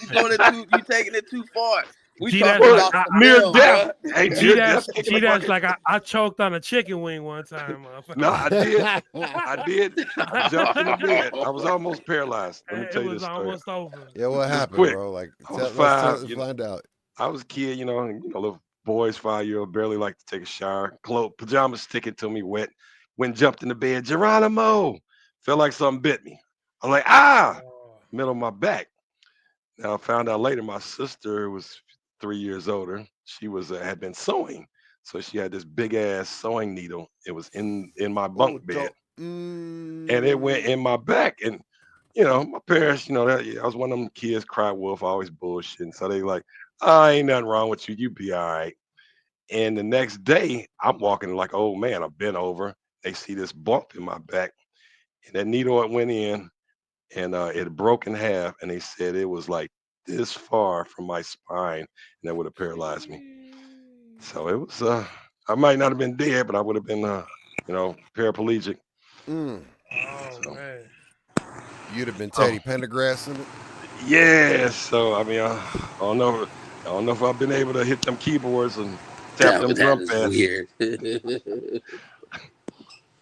You taking it too far. We Gee, talking that's like Well, about the near film, death. bro. Hey, G near death that's kicking G the that's bucket. like I choked on a chicken wing one time, No, motherfucker. I did. I did. I jumped in the bed. I was almost paralyzed. Let me It tell you was this story. almost over. yeah. What Just happened, quick. bro? Like, I was let's 5. find out. I was a kid, and little boys, 5-year-old, barely like to take a shower. Clothes, pajamas sticking to me wet. Went and jumped in the bed. Geronimo! Felt like something bit me. I'm like, ah! Oh, Middle of my back. Now I found out later my sister was 3 years older. She had been sewing. So she had this big ass sewing needle. It was in my Oh, bunk bed. don't. And it went in my back. And my parents, I was one of them kids, cry wolf, always bullshitting. So they like, oh, ain't nothing wrong with you. You be all right. And the next day, I'm walking like, oh man, I've been over. They see this bump in my back, and that needle it went in, and it broke in half. And they said it was like this far from my spine, and that would have paralyzed me. So it was, I might not have been dead, but I would have been, paraplegic. Mm. oh So man. You'd have been oh Teddy Pendergrass in it. yeah, so I mean, I don't know, I don't know if I've been able to hit them keyboards and tap them That drum is pads. weird.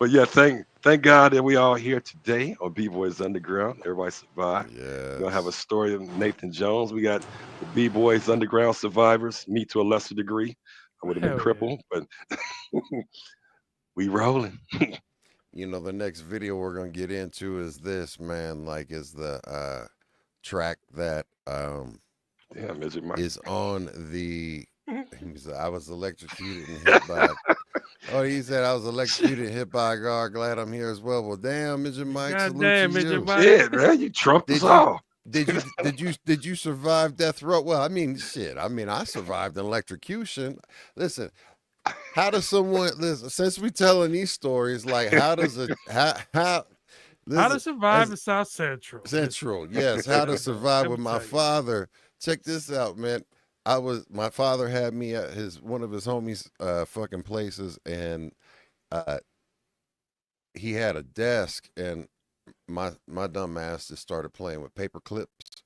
But yeah, thank God that we all here today on B Boys Underground. Everybody survived. We're gonna have a Yes. story of Nathan Jones. We got the B Boys Underground survivors. Me to a lesser degree. I would have been Hell yeah. crippled, but we rolling. The next video we're gonna get into is this, man. Like, is the track that Damn, is it Mike? is on the. He said, I was electrocuted and hit by. Oh, he said I was electrocuted and hit by a guard. Glad I'm here as well. Well, damn, Midget Mike, God salute to damn, Midget you. Mike. Shit, man, you trumped us Did you all. did you survive death row? Well, I mean, shit. I mean, I survived an electrocution. Listen, how does someone listen? Since we telling these stories, like how does it how How listen to survive as in South Central. central? Yes, how to survive Let with me my tell you. father. Check this out, man. My father had me at one of his homies fucking places, and uh he had a desk, and my dumb ass just started playing with paper clips,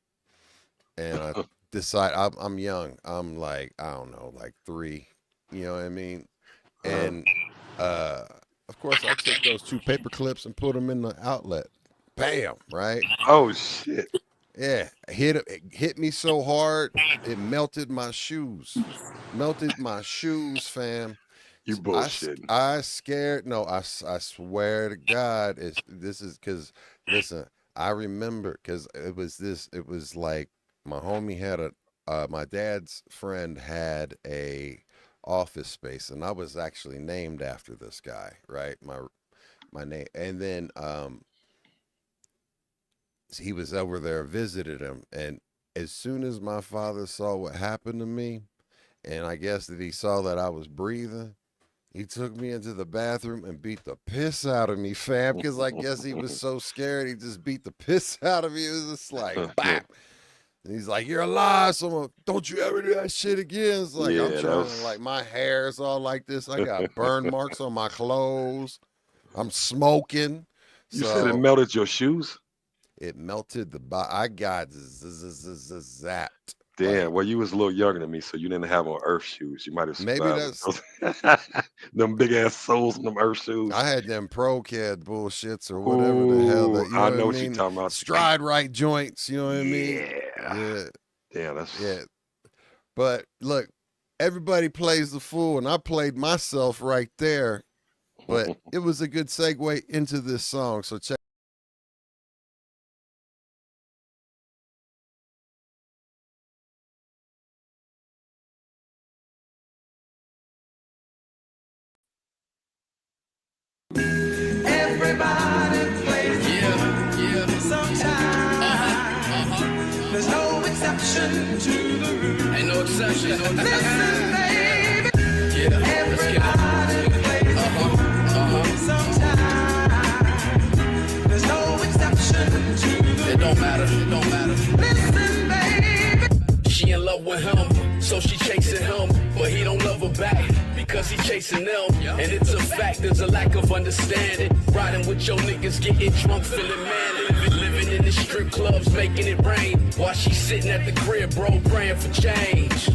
and I decide I'm young. I'm like, I don't know, like 3. You know what I mean? And uh, of course, I took those 2 paper clips and put them in the outlet. Bam! Right? Oh shit, Yeah, it hit me so hard it melted my shoes. Melted my shoes, fam. you bullshitting. I scared. No, I swear to God, this is because listen, I remember because it was this. It was like my homie had my dad's friend had a office space, and I was actually named after this guy, right? My name, and then he was over there, visited him, and as soon as my father saw what happened to me, And I guess that he saw that I was breathing. He took me into the bathroom and beat the piss out of me, fam, because I guess he was so scared he just beat the piss out of me. It was just like, bam. And he's like, "You're alive, so don't you ever do that shit again." It's like, Yeah, I'm that trying was- to, like, my hair is all like this. I got burn marks on my clothes. I'm smoking. You said it So melted your shoes? it melted I got zapped. Damn, well, you was a little younger than me, so you didn't have on earth shoes. You might have Maybe survived with those. Them big ass soles on them earth shoes. I had them ProCAD bullshits or whatever the hell that, you know I what know I what mean? you're talking about. Stride right joints, you know what I mean? Yeah. Yeah, Damn, that's yeah. But look, everybody plays the fool, and I played myself right there. But it was a good segue into this song. So check. Everybody plays sometimes. There's no exception to the rule. Ain't no exception. Listen, baby. Everybody plays sometimes. There's no exception to the rule. It don't matter. Listen, baby. She in love with him, so she chasing him, but he don't love her back because he chasing them. And it's a fact, there's a lack of understanding. Riding with your niggas, getting drunk, feeling man. Living in the strip clubs, making it rain, while she's sitting at the crib, bro, praying for change.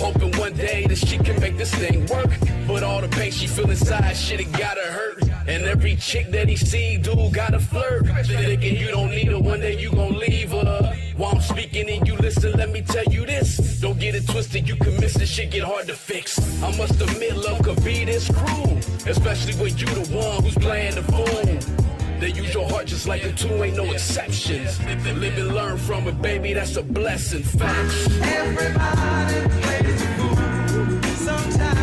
Hoping one day that she can make this thing work, but all the pain she feel inside, shit, it gotta hurt. And every chick that he see, dude, gotta flirt. Thinking you don't need her, one day you gon' leave her. While I'm speaking and you listen, let me tell you this. Don't get it twisted, you can miss this shit, get hard to fix. I must admit, love could be this cruel, especially when you the one who's playing the fool. They use your heart just like the two, ain't no exceptions. Live and learn from it, baby, that's a blessing. Facts. Everybody plays the fool sometimes.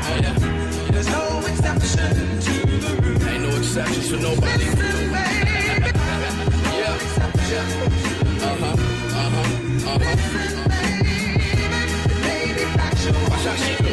Oh, yeah. There's no exception to the rule. Ain't no exceptions for nobody. Listen, baby. Yeah. Watch how she do.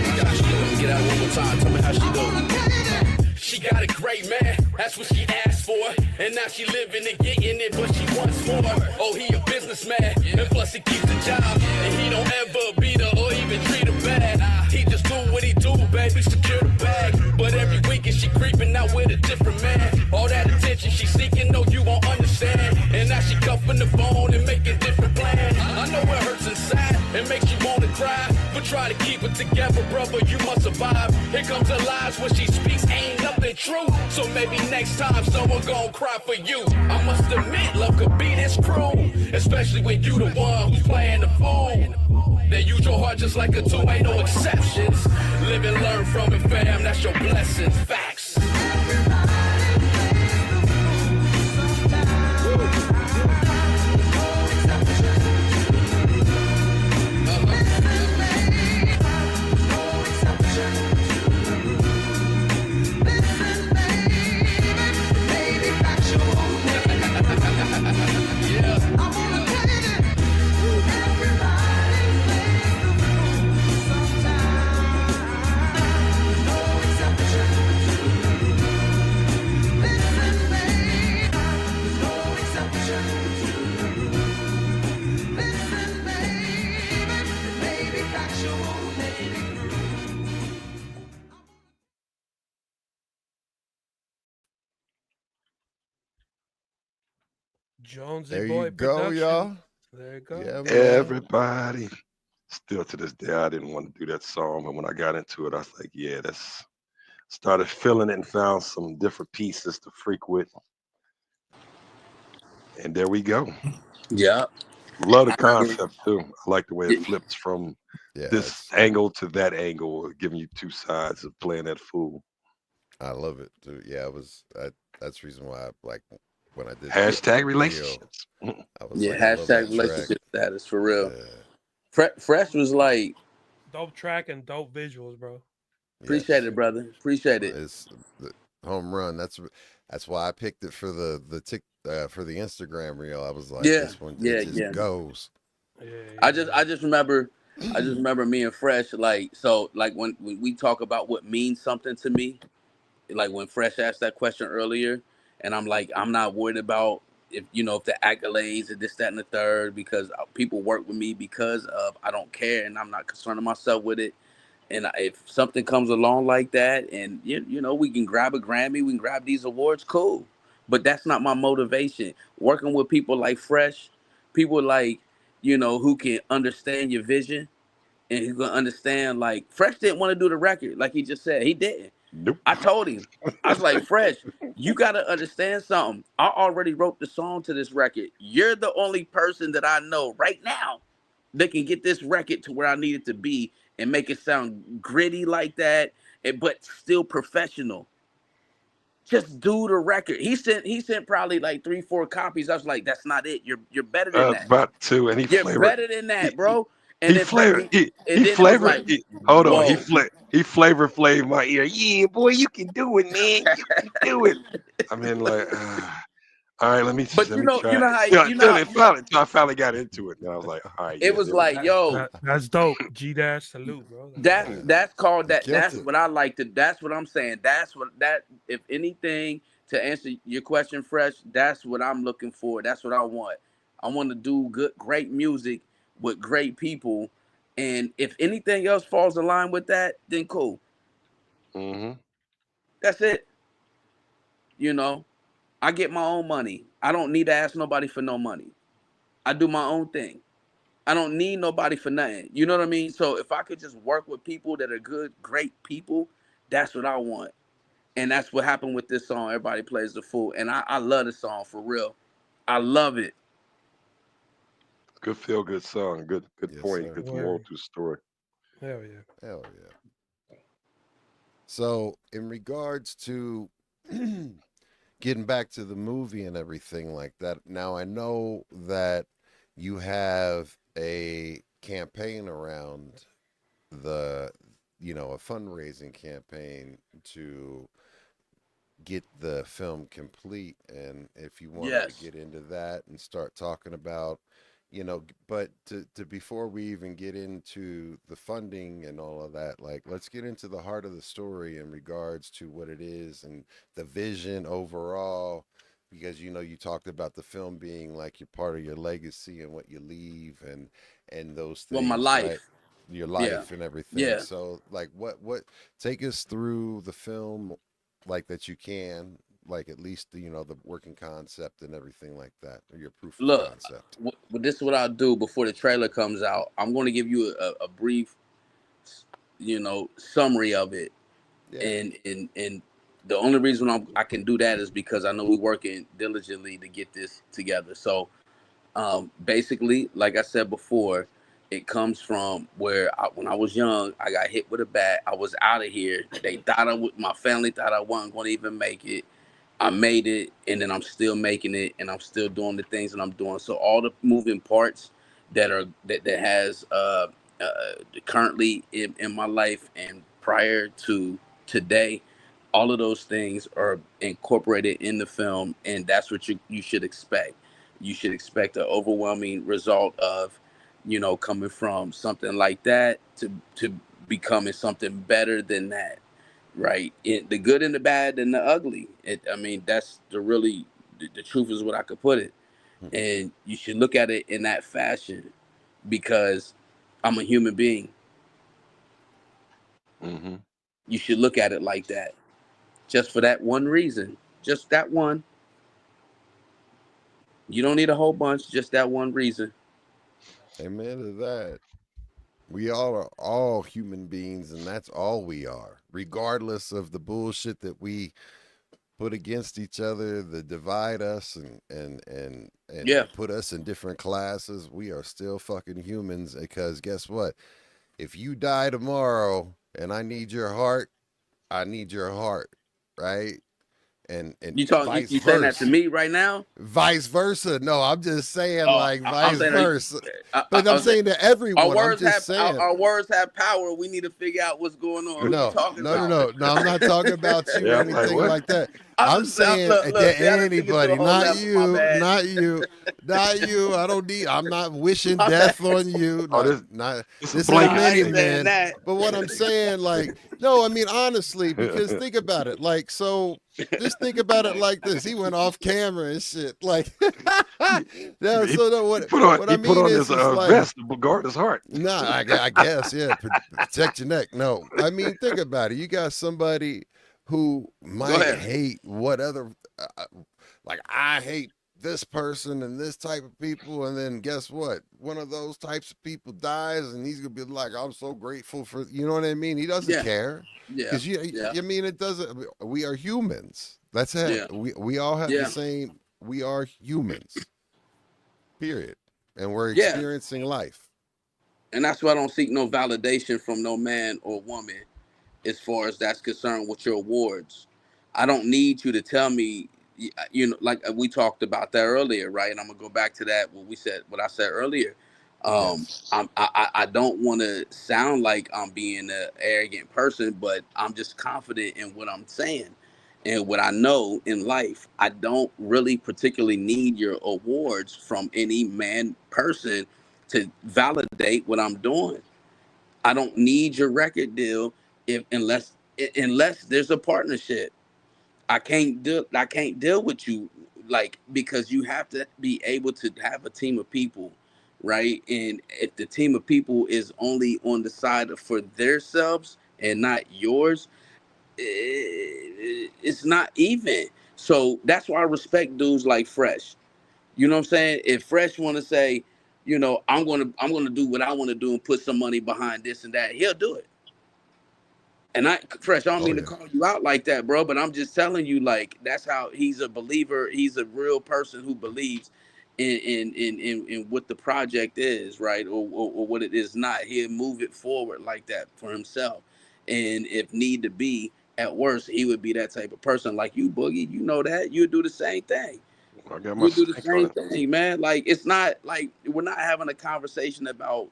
Get out one more time. Tell me how she do. She got it great, man. That's what she asked for. And now she living and getting it, but she wants more. Oh, he a businessman. And plus he keeps the job. And he don't ever beat her or even treat her bad. He just do what he do, baby. Secure the bag. But every weekend she creeping out with a different man. All that attention she seeking, no, you won't understand. And now she cuffing the phone and making different plans. I know it hurts inside and makes you wanna cry, but try to keep it together, brother, you must survive. Here comes the lies when she speaks, ain't nothing true. So maybe next time someone gon' cry for you. I must admit, love could be this cruel, especially when you the one who's playing the fool. They use your heart just like a two, ain't no exceptions. Live and learn from it, fam, that's your blessing. Facts. Jonesy There Boy you go, Productions. y'all. There you go. Yeah, man. Everybody. Still to this day, I didn't want to do that song, but when I got into it, I was like, yeah, that's started feeling it and found some different pieces to freak with. And there we go. Yeah. Love the concept too. I like the way it flips from Yeah, this angle to that angle, giving you two sides of playing that fool. I love it, dude. Yeah, that's the reason why I like when I did Hashtag the relationships. I was Yeah, like, I love hashtag that relationship track. status for real. Yeah. Fresh was like, Dope track and dope visuals, bro. appreciate it, brother. Appreciate it. It's the home run. That's why I picked it for the for the Instagram reel. I was like, Yeah, this one yeah, it just yeah. goes. Yeah, I just remember I just remember me and Fresh, like, so, like, when we talk about what means something to me, like when Fresh asked that question earlier, and I'm like, I'm not worried about if if the accolades and this, that, and the third, because people work with me because of I don't care, and I'm not concerning myself with it. And if something comes along like that, and we can grab a Grammy, we can grab these awards, cool. But that's not my motivation. Working with people like Fresh, people like who can understand your vision and who can understand. Like Fresh didn't want to do the record, like he just said, he didn't. Nope. I told him, I was like, Fresh, you got to understand something. I already wrote the song to this record. You're the only person that I know right now that can get this record to where I need it to be and make it sound gritty like that, but still professional. Just do the record. He sent probably like 3-4 copies. I was like, that's not it. You're better than that. About to, and he You're flavored. better than that, bro. He And then flavored. and He then it was flavored. like, Hold on. whoa. He flavor my ear. Yeah, boy, you can do it, man. You can do it. I mean, like, all right, let me But try. you know how Until I finally got into it, and I was like, all right. it was like, yo, That's dope. G-Dash salute, bro. that's called that. Killed That's it. what I like to. That's what I'm saying. If anything, to answer your question, Fresh, that's what I'm looking for. That's what I want. I want to do great music with great people, and if anything else falls in line with that, then cool. Mm-hmm. That's it. I get my own money. I don't need to ask nobody for no money. I do my own thing. I don't need nobody for nothing. You know what I mean? So if I could just work with people that are good, great people, that's what I want. And that's what happened with this song, Everybody Plays the Fool. And I love the song for real. I love it. Good feel good song. Good Yes, point. sir. Good moral to the story. Hell yeah. Hell yeah. So, in regards to getting back to the movie and everything like that, now I know that you have a campaign around a fundraising campaign to get the film complete. And if you wanted Yes. to get into that and start talking about, but to before we even get into the funding and all of that, like, let's get into the heart of the story in regards to what it is and the vision overall, because you talked about the film being like you're part of your legacy and what you leave and those Well, things, my life. right? Your life and everything. Yeah. So, like, what take us through the film, like, that you can, like, at least the working concept and everything like that, or your proof of Look, concept. this is what I'll do before the trailer comes out. I'm going to give you a brief, summary of it. Yeah. And the only reason I can do that is because I know we're working diligently to get this together. So basically, like I said before, it comes from where when I was young, I got hit with a bat. I was out of here. My family thought I wasn't going to even make it. I made it, and then I'm still making it, and I'm still doing the things that I'm doing. So all the moving parts that has currently in my life and prior to today, all of those things are incorporated in the film, and that's what you should expect. You should expect an overwhelming result of, coming from something like that to becoming something better than that. Right, the good and the bad and the ugly. That's the truth is what I could put it, and you should look at it in that fashion because I'm a human being. Mm-hmm. You should look at it like that, just for that one reason, just that one. You don't need a whole bunch, just that one reason. Amen to that. We all are all human beings, and that's all we are, regardless of the bullshit that we put against each other, that divide us and Yeah. put us in different classes. We are still fucking humans, because guess what? If you die tomorrow and I need your heart, I need your heart, right? And You vice saying that versa. to me right now? Vice versa. No, I'm just saying, Oh, like, I'm vice saying, versa. I- But I- I'm saying to everyone, our I'm words just have saying. our words have power. We need to figure out what's going on. Who you No, talking no, no, about? no, no. I'm not talking about you Yeah, or I'm like, anything what? like that. I'm saying look, to see, I done took it to a anybody, whole not level, my you, bad. not you, not you. I don't need. I'm not wishing My bad. death on you. Oh, Not, this not. it's a This ain't blanket I ain't many statement. saying men. that. But what I'm saying, like, no, I mean honestly, because think about it. Like, so just think about it like this. He went off camera and shit. Like, no. he, So no, he put on what I he put mean on is, this it's like. vest to guard his heart. No, I guess, yeah. Protect your neck. No, I mean, think about it. You got somebody who Go might ahead. hate what other, like I hate this person and this type of people, and then guess what? One of those types of people dies, and he's gonna be like, "I'm so grateful for," you know what I mean? He doesn't Yeah, care yeah, because you, yeah, I mean, it doesn't. We are humans. That's it. yeah, We all have the yeah, same. We are humans. Period. And we're yeah. experiencing life. And that's why I don't seek no validation from no man or woman as far as that's concerned with your awards. I don't need you to tell me, you know, like we talked about that earlier, right? And I'm gonna go back to that what I said earlier. Yes. I don't want to sound like I'm being an arrogant person, but I'm just confident in what I'm saying and what I know in life. I don't really particularly need your awards from any man person to validate what I'm doing. I don't need your record deal if unless there's a partnership. I can't deal with you like because you have to be able to have a team of people, right? And if the team of people is only on the side of for themselves and not yours, it's not even. So that's why I respect dudes like Fresh. You know what I'm saying? If Fresh want to say, you know, I'm gonna do what I want to do and put some money behind this and that, he'll do it. And Fresh, I don't Oh mean to yeah. call you out like that, bro, but I'm just telling you, like, that's how he's a believer. He's a real person who believes in what the project is, right? Or what it is not. He'll move it forward like that for himself. And if need to be, at worst, he would be that type of person like you, Boogie. You know that. You'd do the same thing. I got my You do the stink on same it. thing, man. Like it's not like we're not having a conversation about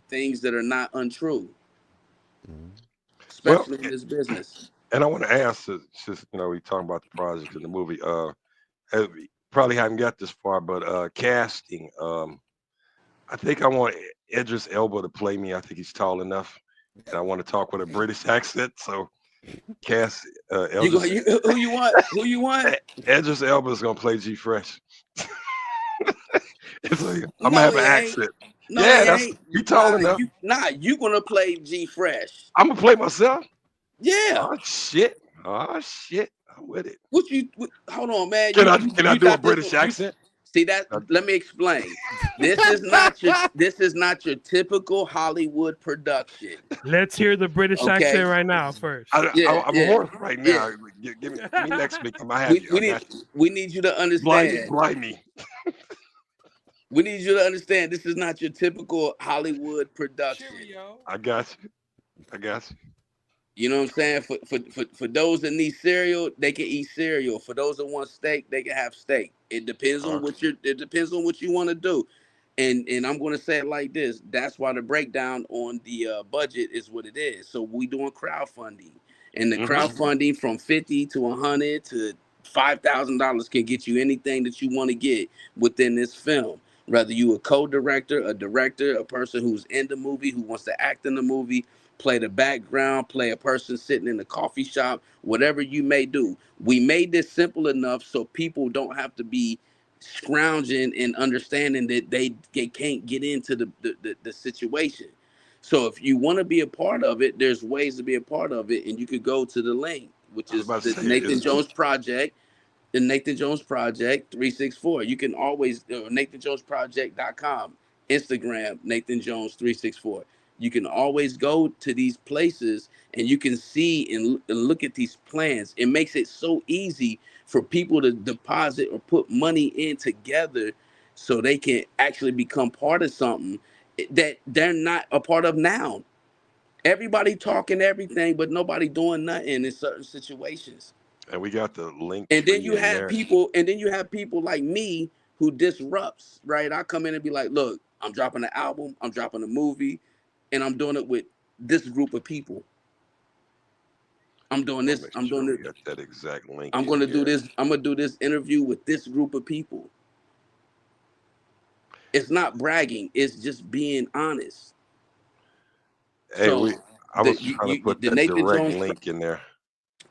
things that are not untrue, Mhm. Well, especially in this business. and I want to ask, since we talking about the project in the movie, probably haven't got this far, but casting. I think I want Idris Elba to play me. I think he's tall enough, and I want to talk with a British accent. So cast You go. Idris. Who you want? Who you want? Idris Elba is gonna play G Fresh. It's like, I'm gonna No, have he an ain't. accent. No, Yeah, he that's ain't. he tall enough. You gonna play G Fresh? I'm gonna play myself. Yeah. Oh shit. Oh shit. I'm with it. Hold on, man. Can I You do a thought this British was you accent? see that? I, Let me explain. This is not your typical Hollywood production. Let's hear the British Okay. accent right now first. I'm a Yeah. horse right Yeah. now. Give me next week. I'm gonna have We you. we I need got you. we need you to Blind me, understand. blind me. We need you to understand. This is not your typical Hollywood production. Cheerio. I got you. I got you. You know what I'm saying? For those that need cereal, they can eat cereal. For those that want steak, they can have steak. Okay. It depends on what you want to do. And I'm going to say it like this. That's why the breakdown on the budget is what it is. So we doing crowdfunding. And the Hmm. crowdfunding from 50 to 100 to $5,000 can get you anything that you want to get within this film. Whether you a co-director, a director, a person who's in the movie, who wants to act in the movie, play the background, play a person sitting in the coffee shop, whatever you may do. We made this simple enough so people don't have to be scrounging and understanding that they can't get into the situation. So if you want to be a part of it, there's ways to be a part of it, and you could go to the link, which I was is about to the say, Nathan Jones Project, the Nathan Jones Project 364. You can always NathanJonesProject.com, Instagram Nathan Jones 364. You can always go to these places and you can see and look at these plans. It makes it so easy for people to deposit or put money in together so they can actually become part of something that they're not a part of now. Everybody talking everything, but nobody doing nothing in certain situations. and we got the link And then tree you in have there. people, like me who disrupts, right? I come in and be like, look, I'm dropping an album, I'm dropping a movie, and I'm doing it with this group of people. I'm doing I'll this. make I'm sure doing we this. got that exact link I'm in gonna do here. this. I'm gonna do this interview with this group of people. It's not bragging. It's just being honest. Hey, So I was trying to you put the that Nathan direct Jones. link in there.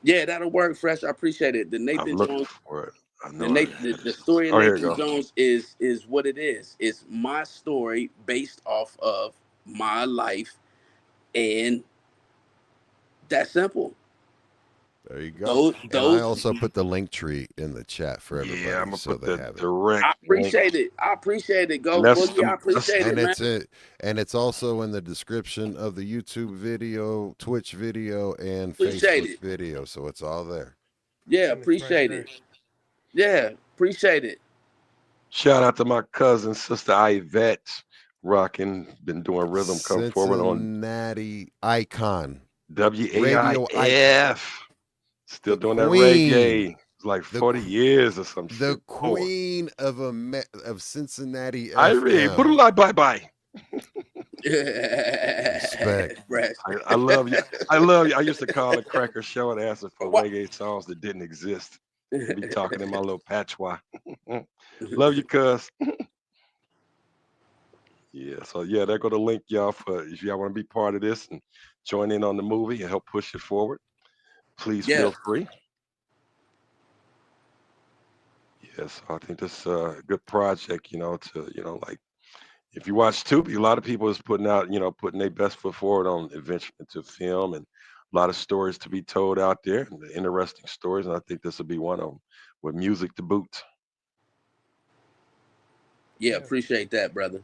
Yeah, that'll work. Fresh. I appreciate it. The I'm Nathan looking Jones. for it. I The know I Nathan. had The it. story of Oh, here we Nathan go. Jones is what it is. It's my story based off of my life, and that's simple. There you go. And I Those. also put the link tree in the chat for Yeah, I'm everybody gonna so put they the have it. direct I link. appreciate it. I appreciate it. And Ghost Boogie. I appreciate it, And man. it's also in the description of the YouTube video, Twitch video, and Appreciate Facebook it. video. So it's all there. Yeah, And it's right appreciate there. it. Yeah, appreciate it. Shout out to my cousin, sister Yvette, rocking, been doing rhythm. Come forward on Cincinnati icon, radio icon, WAIF. Still the doing that queen, reggae. It's like the 40 years or some the shit. Oh, queen of Cincinnati Irie, FM. bye bye. Respect. Fresh. I love you. I love you. I used to call the Cracker Show and ask for What? reggae songs that didn't exist. And be talking in my little patois. Love you, cuz. Yeah, so yeah, there go the link, y'all, for if y'all want to be part of this and join in on the movie and help push it forward. Please Yeah, feel free. Yes, I think this is a good project, to, like if you watch Tubi, a lot of people is putting out, putting their best foot forward on adventure into film and a lot of stories to be told out there and the interesting stories. And I think this will be one of them with music to boot. yeah, Yeah. appreciate that, brother.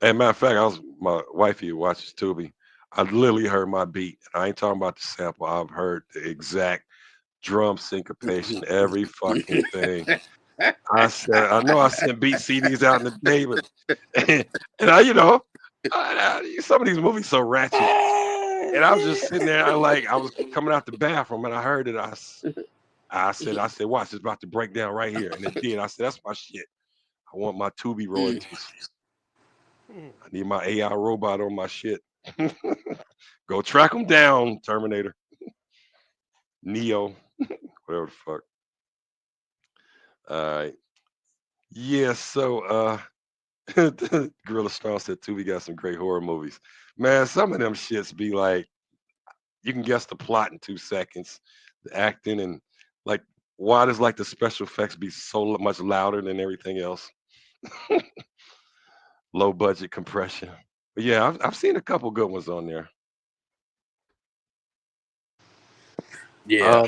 And matter of fact, my wifey who watches Tubi. I literally heard my beat. And I ain't talking about the sample. I've heard the exact drum syncopation, every fucking thing. I said, I know I sent beat CDs out in the day, but and some of these movies so ratchet. And I was just sitting there, I was coming out the bathroom and I heard it. I said, watch, it's about to break down right here. And it did. I said, that's my shit. I want my Tubi royalties. I need my AI robot on my shit. Go track them down, Terminator. Neo. Whatever the fuck. All right. Yeah, so Gorilla Strong said too, we got some great horror movies. Man, some of them shits be like, you can guess the plot in 2 seconds, the acting and like why does like the special effects be so much louder than everything else? Low budget compression. But yeah, I've seen a couple good ones on there. Yeah.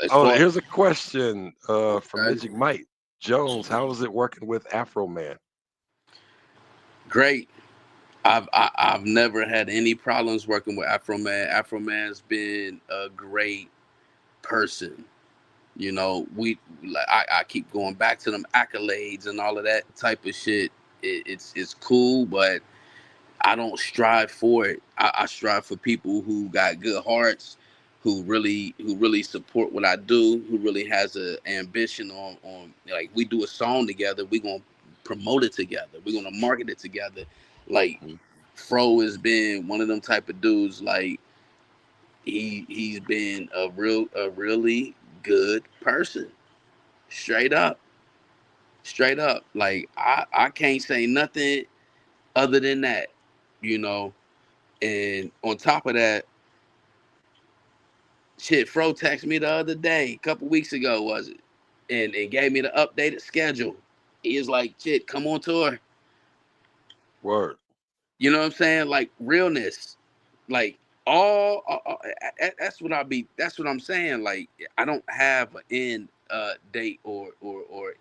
As Oh, far here's a question from okay. Midget Mike Jones. How is it working with Afroman? Great. I've never had any problems working with Afroman. Afroman's been a great person. I keep going back to them accolades and all of that type of shit. It's cool, but I don't strive for it. I strive for people who got good hearts, who really support what I do, who really has a ambition on like we do a song together, we gonna promote it together, we gonna market it together. Like Mhm. Fro has been one of them type of dudes. Like he's been a really good person. Straight up, straight up. Like I can't say nothing other than that, you know. And on top of that, shit, Fro texted me the other day, a couple weeks ago, was it? And gave me the updated schedule. He was like, shit, come on tour. Word. You know what I'm saying? Like realness. Like that's what I'm saying. Like I don't have an end date or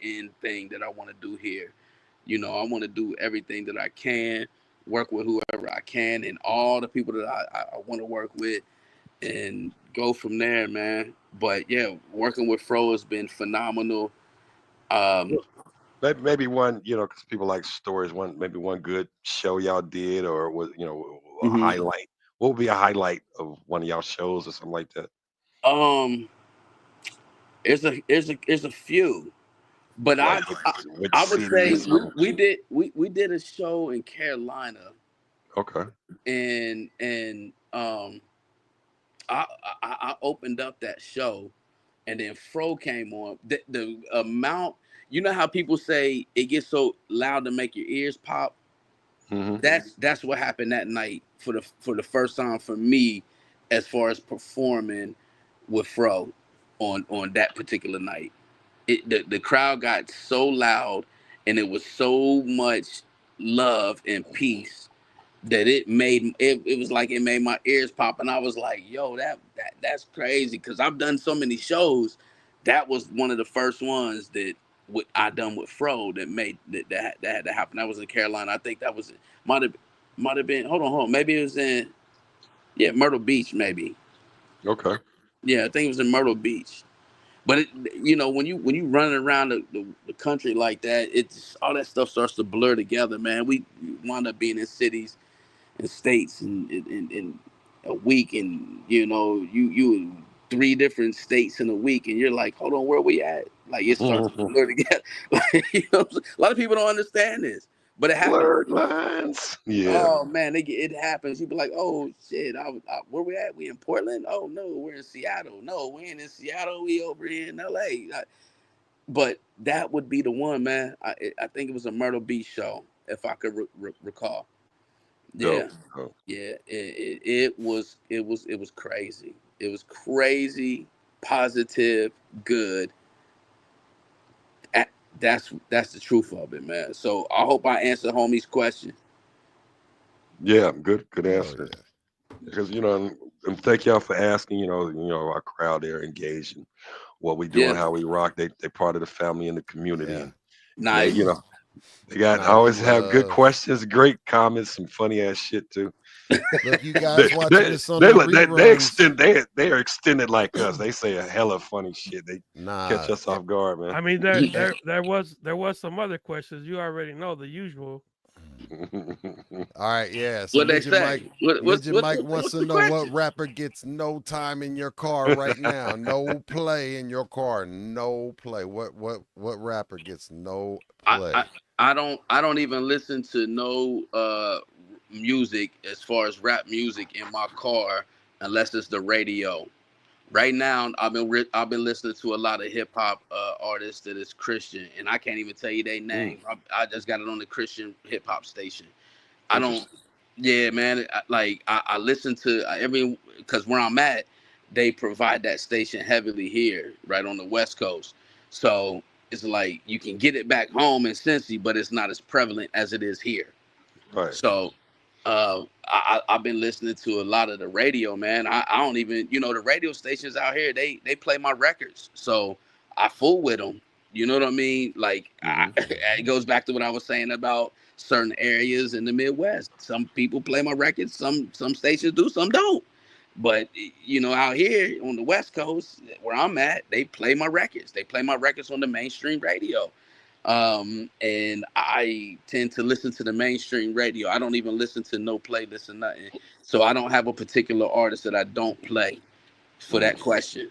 end thing that I want to do here. I want to do everything that I can, work with whoever I can and all the people that I want to work with and go from there, man. But yeah, working with Fro has been phenomenal. Um, Maybe one, because people like stories. Maybe one good show y'all did, or was a mhm. highlight. What would be a highlight of one of y'all shows or something like that? um, it's a few, but Like which I would city say or something? we did a show in Carolina Okay. and I opened up that show, and then Fro came on. The amount, you know how people say it gets so loud to make your ears pop. Mm-hmm. That's what happened that night for the first time for me, as far as performing with Fro on that particular night. The crowd got so loud, and it was so much love and peace that it was like it made my ears pop, and I was like, yo, that's crazy, because I've done so many shows. That was one of the first ones that I done with Fro that made that had to happen. That was in Carolina. I think that was might have been, hold on, maybe it was in, yeah, Myrtle Beach, maybe. Okay. Yeah, I think it was in Myrtle Beach. But when you running around the country like that, it's all that stuff starts to blur together, man. We wind up being in cities and states in a week, and you in 3 different states in a week, and you're like, hold on, where we at? Like, it starts to blur together. Like, a lot of people don't understand this, but it happens. Blurred lines. Yeah. Oh man, it happens. You be like, oh shit, where we at? We in Portland? Oh no, we're in Seattle. No, we ain't in Seattle. We over here in LA. But that would be the one, man. I think it was a Myrtle Beach show, if I could recall. Yeah, Dope. Dope. yeah. It was crazy. It was crazy, positive, good. That's the truth of it, man. So I hope I answered homie's question. Yeah. Good. Good Oh, answer. yeah. Because and thank y'all for asking. Our crowd there engaged in what we do and Yeah, how we rock. They part of the family and the community, Yeah. and they nice. they got Nah, we always have good love. questions, great comments, some funny ass shit too. Look, you They guys watching they this on they the they reruns. extend they are extended like us. They say a hella funny shit. They catch Nah. us off guard, I man. mean, there And, there there was there was some other questions. You already know the usual. all right, yeah. So What they say? Midget Mike wants What's to the know what question? rapper gets no time in your car right now. No play in your car. No play. What rapper gets no I, I play? I don't even listen to no music as far as rap music in my car unless it's the radio. Right now, I've been listening to a lot of hip hop artists that is Christian, and I can't even tell you their Mm, name. I just got it on the Christian hip hop station. I don't. interesting. Yeah, man. I listen to every, because where I'm at, they provide that station heavily here, right on the West Coast. So it's like you can get it back home in Cincy, but it's not as prevalent as it is here. Right. So I've been listening to a lot of the radio, man. I don't even, the radio stations out here, they play my records. So I fool with them. You know what I mean? Like, Hmm. it goes back to what I was saying about certain areas in the Midwest. Some people play my records, some stations do, some don't. But out here on the West Coast, where I'm at, they play my records. They play my records on the mainstream radio. And I tend to listen to the mainstream radio. I don't even listen to no playlist or nothing. So I don't have a particular artist that I don't play for Mm, that question.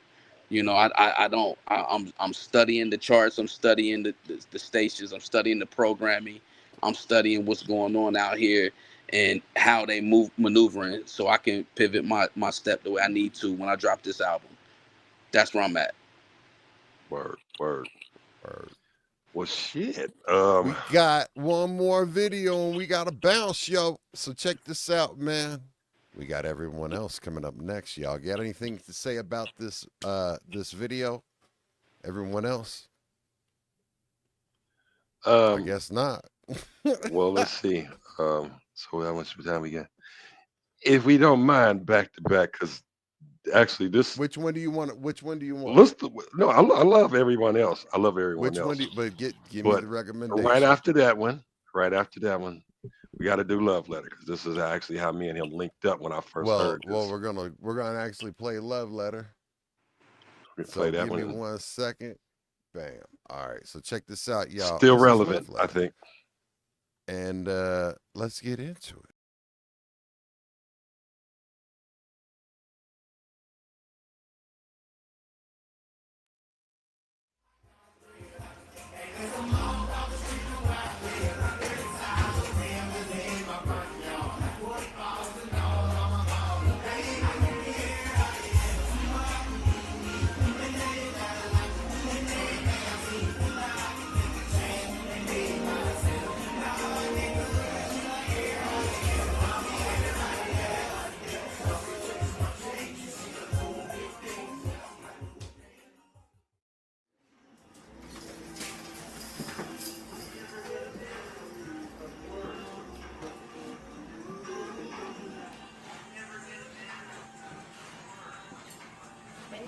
I don't. I'm studying the charts. I'm studying the stations. I'm studying the programming. I'm studying what's going on out here and how they maneuvering, so I can pivot my step the way I need to when I drop this album. That's where I'm at. word. Word. Or Well, shit. we got one more video and we got to bounce, yo. So check this out, man. We got everyone else coming up next, y'all. Got anything to say about this video? Everyone else? I Um. guess not. Well, let's see. So how much time we got? If we don't mind, back to back, because actually this. Which one do you want? Which one do you want? Let's. No, I love everyone else. I love everyone Which one else. do you, but give me But the right recommendation. after that one, we got to do Love Letter, because this is actually how me and him linked up when I first Well, heard well, this. we're gonna actually play Love Letter. We So play that give me one. 1 second. Bam. All right. So check this out, y'all. Still This is relevant, Love I Letter. think. And let's get into it.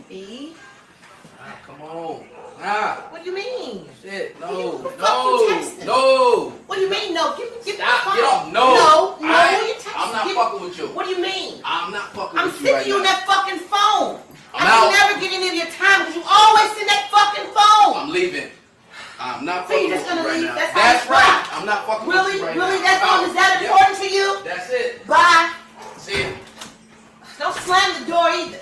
B. Come on. Nah. What do you mean? Shit. Who No. the fuck you texting? No. What do you mean? No. Give me Stop. the phone. Get off. No. No. Who you texting? I'm not fucking with you. What do you mean? I'm not fucking I'm with you sick right of you on now. that fucking phone. I'm I out. can never get any of your time because you always in that fucking phone. I'm leaving. I'm not So you fucking just with you gonna right leave? now. That's how That's you right. rock. I'm not fucking Really? with you right Really? now. That's all? Is that Yep. important to you? That's it. Bye. See ya. Don't slam the door either.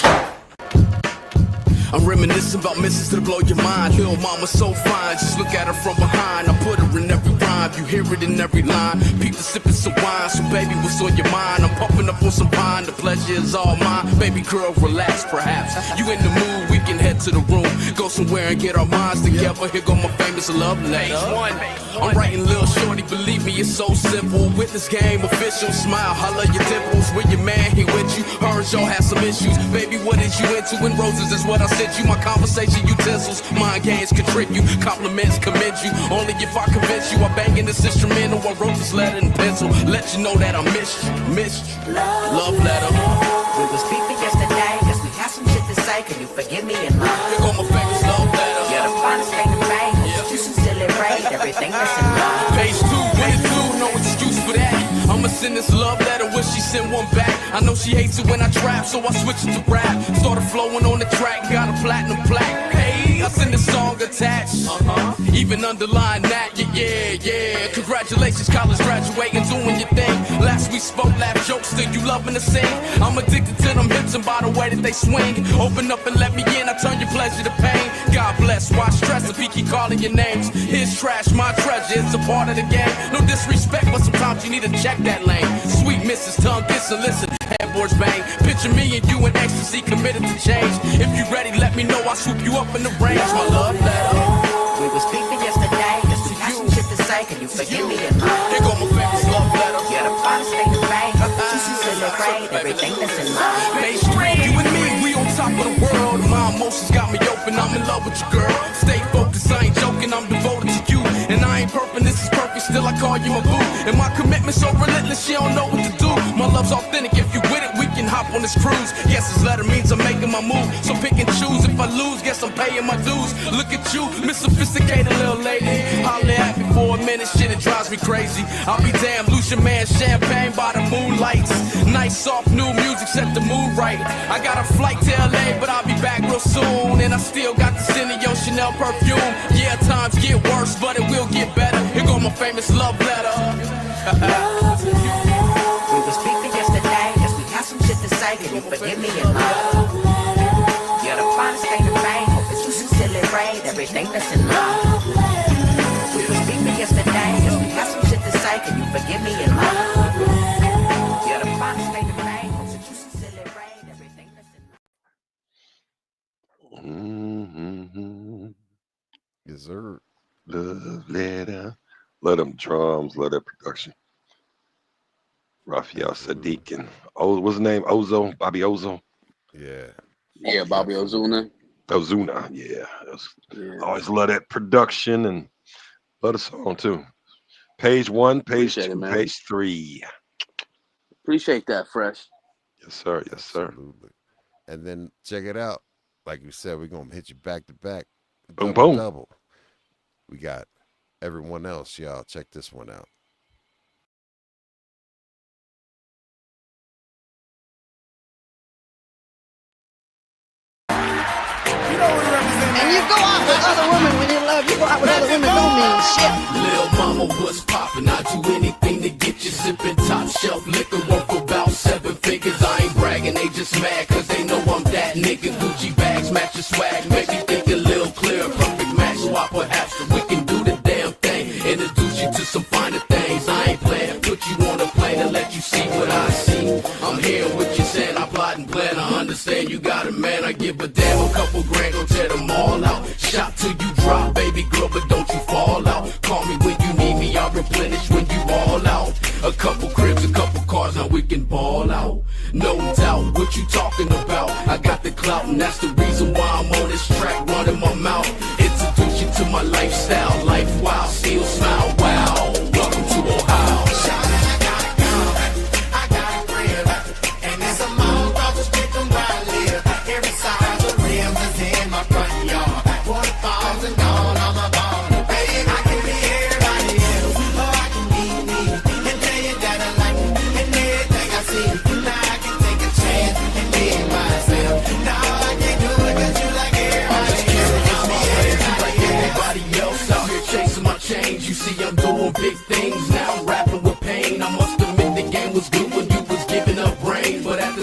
I'm reminiscing about misses to blow your mind. Little mama so fine, just look at her from behind. I put her in every rhyme, you hear it in every line. People sipping some wine, so baby, what's on your mind? I'm pumping up on some pine, the pleasure is all mine. Baby girl, relax perhaps. You in the mood, we can head to the room. Go somewhere and get our minds together. Here go my famous love letter. I'm writing Lil Shorty, believe me, it's so simple. Witness game, official, smile, holla your dimples. With your man, he with you. Heard y'all have some issues. Baby, what is you into? And roses is what I sent you. My conversation utensils, mind games contribute. Compliments commend you. Only if I convince you. I bang in this instrumental. I wrote this letter in pencil. Let you know that I missed you. Love letter. We was beefing yesterday, cause we had some shit to say. Can you forgive me and love? Here go my famous love letter. You're the finest thing to make. You sincerely rate everything that's in love. Page 2, what it do? No excuse for that. I'ma send this love letter when she send one back. I know she hates it when I trap, so I switch it to rap. Started flowing on the track, got a platinum plaque. Hey, I send the song attached. Even underline that, yeah. Congratulations, college graduating, doing your thing. Last we spoke, laugh jokes, still you loving to sing. I'm addicted to them hips and by the way that they swing. Open up and let me in, I turn your pleasure to pain. God bless, why stress if he keep calling your names? His trash, my treasure, it's a part of the game. No disrespect, but sometimes you need to check that lane. Sweet Mrs. Tongue, kiss and listen, headboards bang. Picture me and you in ecstasy, committed to change. If you ready, let me know, I'll swoop you up in the range. My love letter. We was beefing yesterday, cause we had some shit to say. Can you forgive me and love? Here go my famous love letter. You're the finest thing to make. You sincerely rate everything that's in love. Page 3, you and me, we on top of the world. My emotions got me open, I'm in love with you, girl. Stay focused, I ain't joking, I'm devoted to you. And I ain't perfect, this is perfect, still I call you my boo. And my commitment's so relentless, she don't know what to do. My love's authentic, if you with it, we can hop on this cruise. Yes, this letter means I'm making my move. So pick and choose, if I lose, guess I'm paying my dues. Look at you, Miss Sophisticated little lady. Holla at me for a minute, shit, it drives me crazy. I'll be damned, Lucian man, champagne by the moonlights. Nice soft new music, set the mood right. I got a flight to LA, but I'll be back real soon. And I still got the scent of your Chanel perfume. Yeah, times get worse, but it will get better. Here go my famous love letter. We was beefing yesterday, cause we had some shit to say. Can you forgive me and love? You're the finest thing to make. You sincerely rate everything that's in love. We was beefing yesterday, cause we had some shit to say. Can you forgive me and love? You're the finest thing to make. You sincerely rate everything that's in love. Yes, sir. Love letter. Let them drums, let that production. Raphael Saadiq and what's his name? Ozo, Bobby Ozo. Yeah. Yeah, Bobby Ozuna. Ozuna, yeah. Yeah. Always love that production and love the song too. Page 1, page Appreciate 2, it, man. page 3. Appreciate that, Fresh. Yes, sir. Yes, sir. Absolutely. And then check it out. Like you said, we're gonna hit you back to back. Boom, Double, boom. double. We got everyone else, y'all. Check this one out. And you go out with other women when you love. You go out with other women don't mean shit. Lil' mama, what's poppin'? I do anything to get you sippin' top shelf liquor worth about 7 figures. I ain't bragging, they just mad cause they know I'm that nigga. Gucci bags match your swag, make me think a little clear. Perfect match, so perhaps we can do the damn thing. Introduce you to some finer things. I ain't playing, put you on a plane and let you see what I see. I'm here with you saying I plot and plan. I understand you got a man, I give a damn. A couple grand, gon' tear them all out. Shot till you drop, baby girl, but don't you fall out. Call me when you need me, I'll replenish when you all out. A couple cribs, a couple cars, now we can ball out. No doubt, what you talking about? I got the clout, and that's the reason why I'm on this track, running my mouth. Introduce you to my lifestyle, life wild, still smile, wow. Welcome to Ohio. And it's a mall, I was picking where I live. Every side of the rim.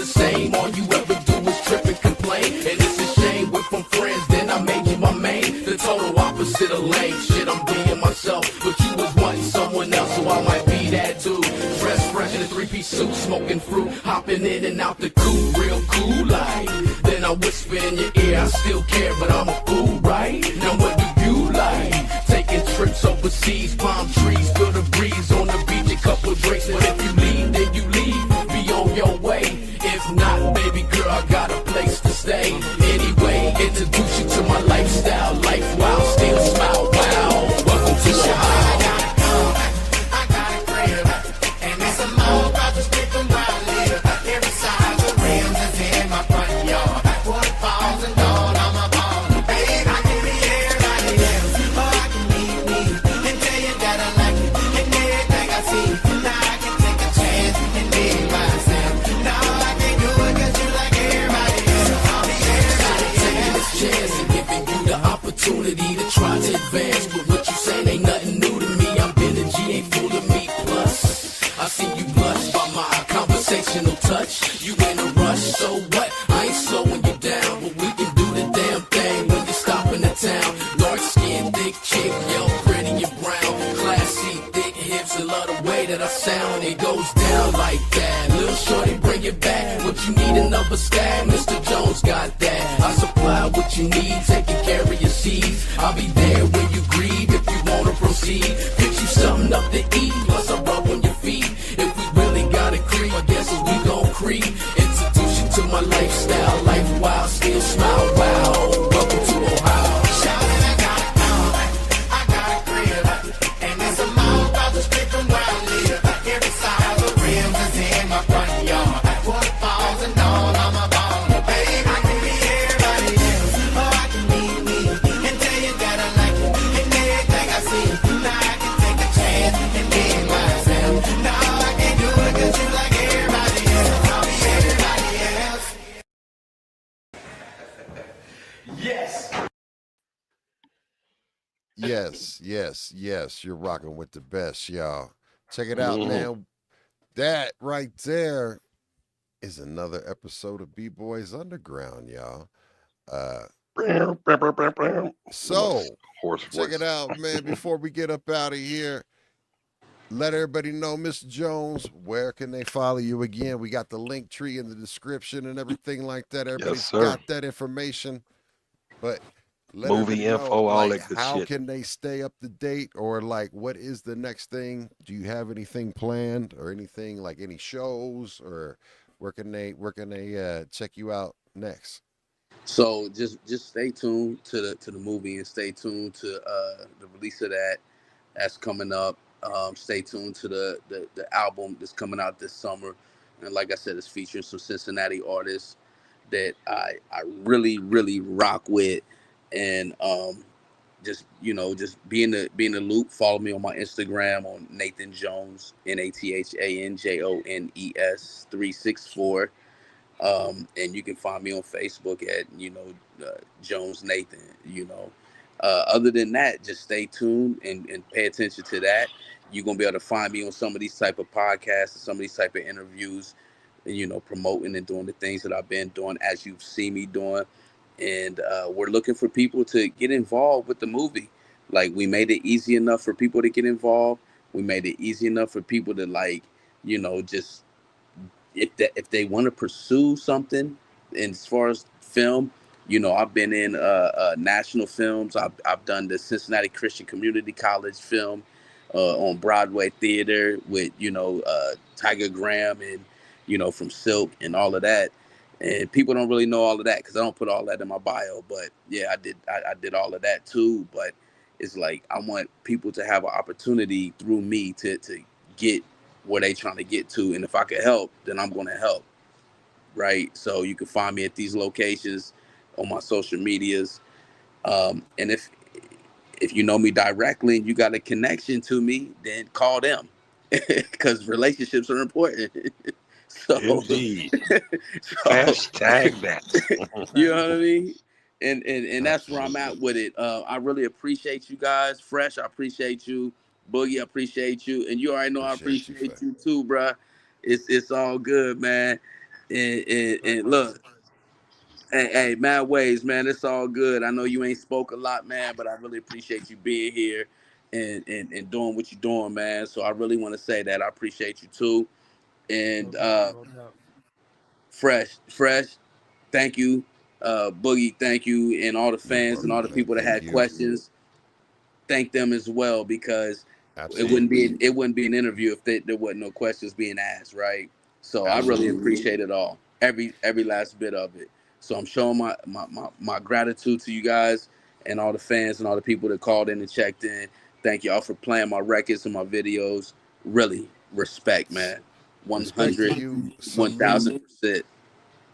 the same. All you ever do is trip and complain. And it's a shame we're from friends, then I made you my main. The total opposite of lame. Shit, I'm being myself. But you was wanting someone else, so I might be that too. Dressed fresh in a three-piece suit, smoking fruit, hopping in and out the coop, real cool like. Then I whisper in your ear, I still care, but I'm a fool, right? Now what do you like? Taking trips overseas, palm trees, feel the breeze on the beach, a couple drinks. But if you leave, then you leave, be on your way. If not, baby girl, I got a place to stay. Anyway, introduce you to my lifestyle, life wild, still smile, wow. Welcome to Ohio. I got a crib, and it's a long about to stick from where I live. Every side of the rims is in my front yard. Waterfalls and all, I'm a ball. Babe, I can be everybody else, or I can be me and tell you that I like it and everything I see. Now I can take a chance and be myself. No, I can't do it 'cause you like everybody else. I'll be everybody Taking else. this chance and giving you the opportunity to try to advance. But what you saying ain't nothing new to me. I'm been a G, ain't fooling me. Plus, I see you blush by my conversational touch. You in a rush, so what? I ain't slowing you down, but we can do the damn thing when you stop in the town. Dark skin, thick chick, yo, pretty and brown, classy, thick hips, and love the way that I sound. It goes down like that. Little shorty, bring it back. What you need, another stab? Mr. Jones got that. I supply what you need, taking care of your seeds. I'll be there when you grieve if you wanna proceed. Fix you something up to eat, plus I rub on your feet. If we really gotta creep, I guess we gon' creep. Introduce you to my lifestyle, life wild, still smile, wow. Welcome to Ohio. Shawty, I got a crib, and it's a long about to stick from where I live. Every side of the rims is in my front yard. Waterfalls and all, I'm a baller. Babe, I can be everybody else, or I can be me and tell you that I like it and everything I see. Now I can take a chance and be myself. No, I can't do it 'cause you like everybody else. I'll be everybody else. Yes. You're rocking with the best, y'all. Check it out, Mhm. man. That right there is another episode of B-Boys Underground, y'all. So Horse check voice. it out, man. Before we get up out of here, let everybody know, Mr. Jones, where can they follow you again? We got the link tree in the description and everything like that. Everybody's sir. got that information. But let Movie everybody know, info, all like, that good how shit. can they stay up to date, or like, what is the next thing? Do you have anything planned, or anything like any shows, or where can they check you out next? So just stay tuned to the movie and stay tuned to the release of that. That's coming up. Stay tuned to the album that's coming out this summer. And like I said, it's featuring some Cincinnati artists that I really rock with. And just be in the loop. Follow me on my Instagram on Nathan Jones, NATHANJONES 364. And you can find me on Facebook at Jones Nathan. Other than that, just stay tuned and pay attention to that. You're gonna be able to find me on some of these type of podcasts and some of these type of interviews, and promoting and doing the things that I've been doing, as you've seen me doing. And we're looking for people to get involved with the movie. Like, we made it easy enough for people to get involved. We made it easy enough for people to, like, just, if they want to pursue something. And as far as film, I've been in national films. I've done the Cincinnati Christian Community College film on Broadway theater with Tiger Graham and from Silk and all of that. And people don't really know all of that because I don't put all that in my bio. But yeah, I did all of that too. But it's like, I want people to have an opportunity through me to get where they trying to get to. And if I can help, then I'm going to help. Right. So you can find me at these locations on my social medias. And if you know me directly and you got a connection to me, then call them, because relationships are important. So, Indeed. so Hashtag that. you know what I mean? And that's where I'm at with it. I really appreciate you guys. Fresh, I appreciate you. Boogie, I appreciate you. And you already know I Appreciate you, appreciate Fat. you too, bruh. It's all good, man. And look, hey, mad ways, man. It's all good. I know you ain't spoke a lot, man, but I really appreciate you being here and doing what you're doing, man. So I really want to say that I appreciate you too. No And doubt, no doubt. fresh, thank you. Boogie, thank you, and all the No fans and all problem, the man. people that Thank had you. questions. Thank them as well because Absolutely. it wouldn't be an interview if there wasn't no questions being asked, right? So I really Absolutely. appreciate it all, every last bit of it. So I'm showing my gratitude to you guys and all the fans and all the people that called in and checked in. Thank y'all for playing my records and my videos. Really respect, man. Respect to 100, you. Salute. 1000%.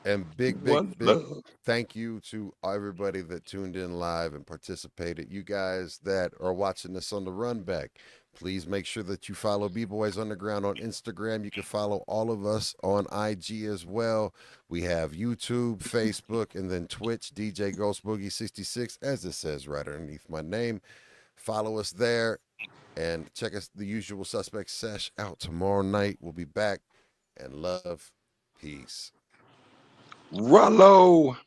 And One big love. thank you to everybody that tuned in live and participated. You guys that are watching this on the run back, please make sure that you follow B-Boys Underground on Instagram. You can follow all of us on IG as well. We have YouTube, Facebook, and then Twitch, DJ Ghost Boogie 66, as it says right underneath my name. Follow us there and check us the usual suspects sesh out tomorrow night. We'll be back, and love, peace. Rollo.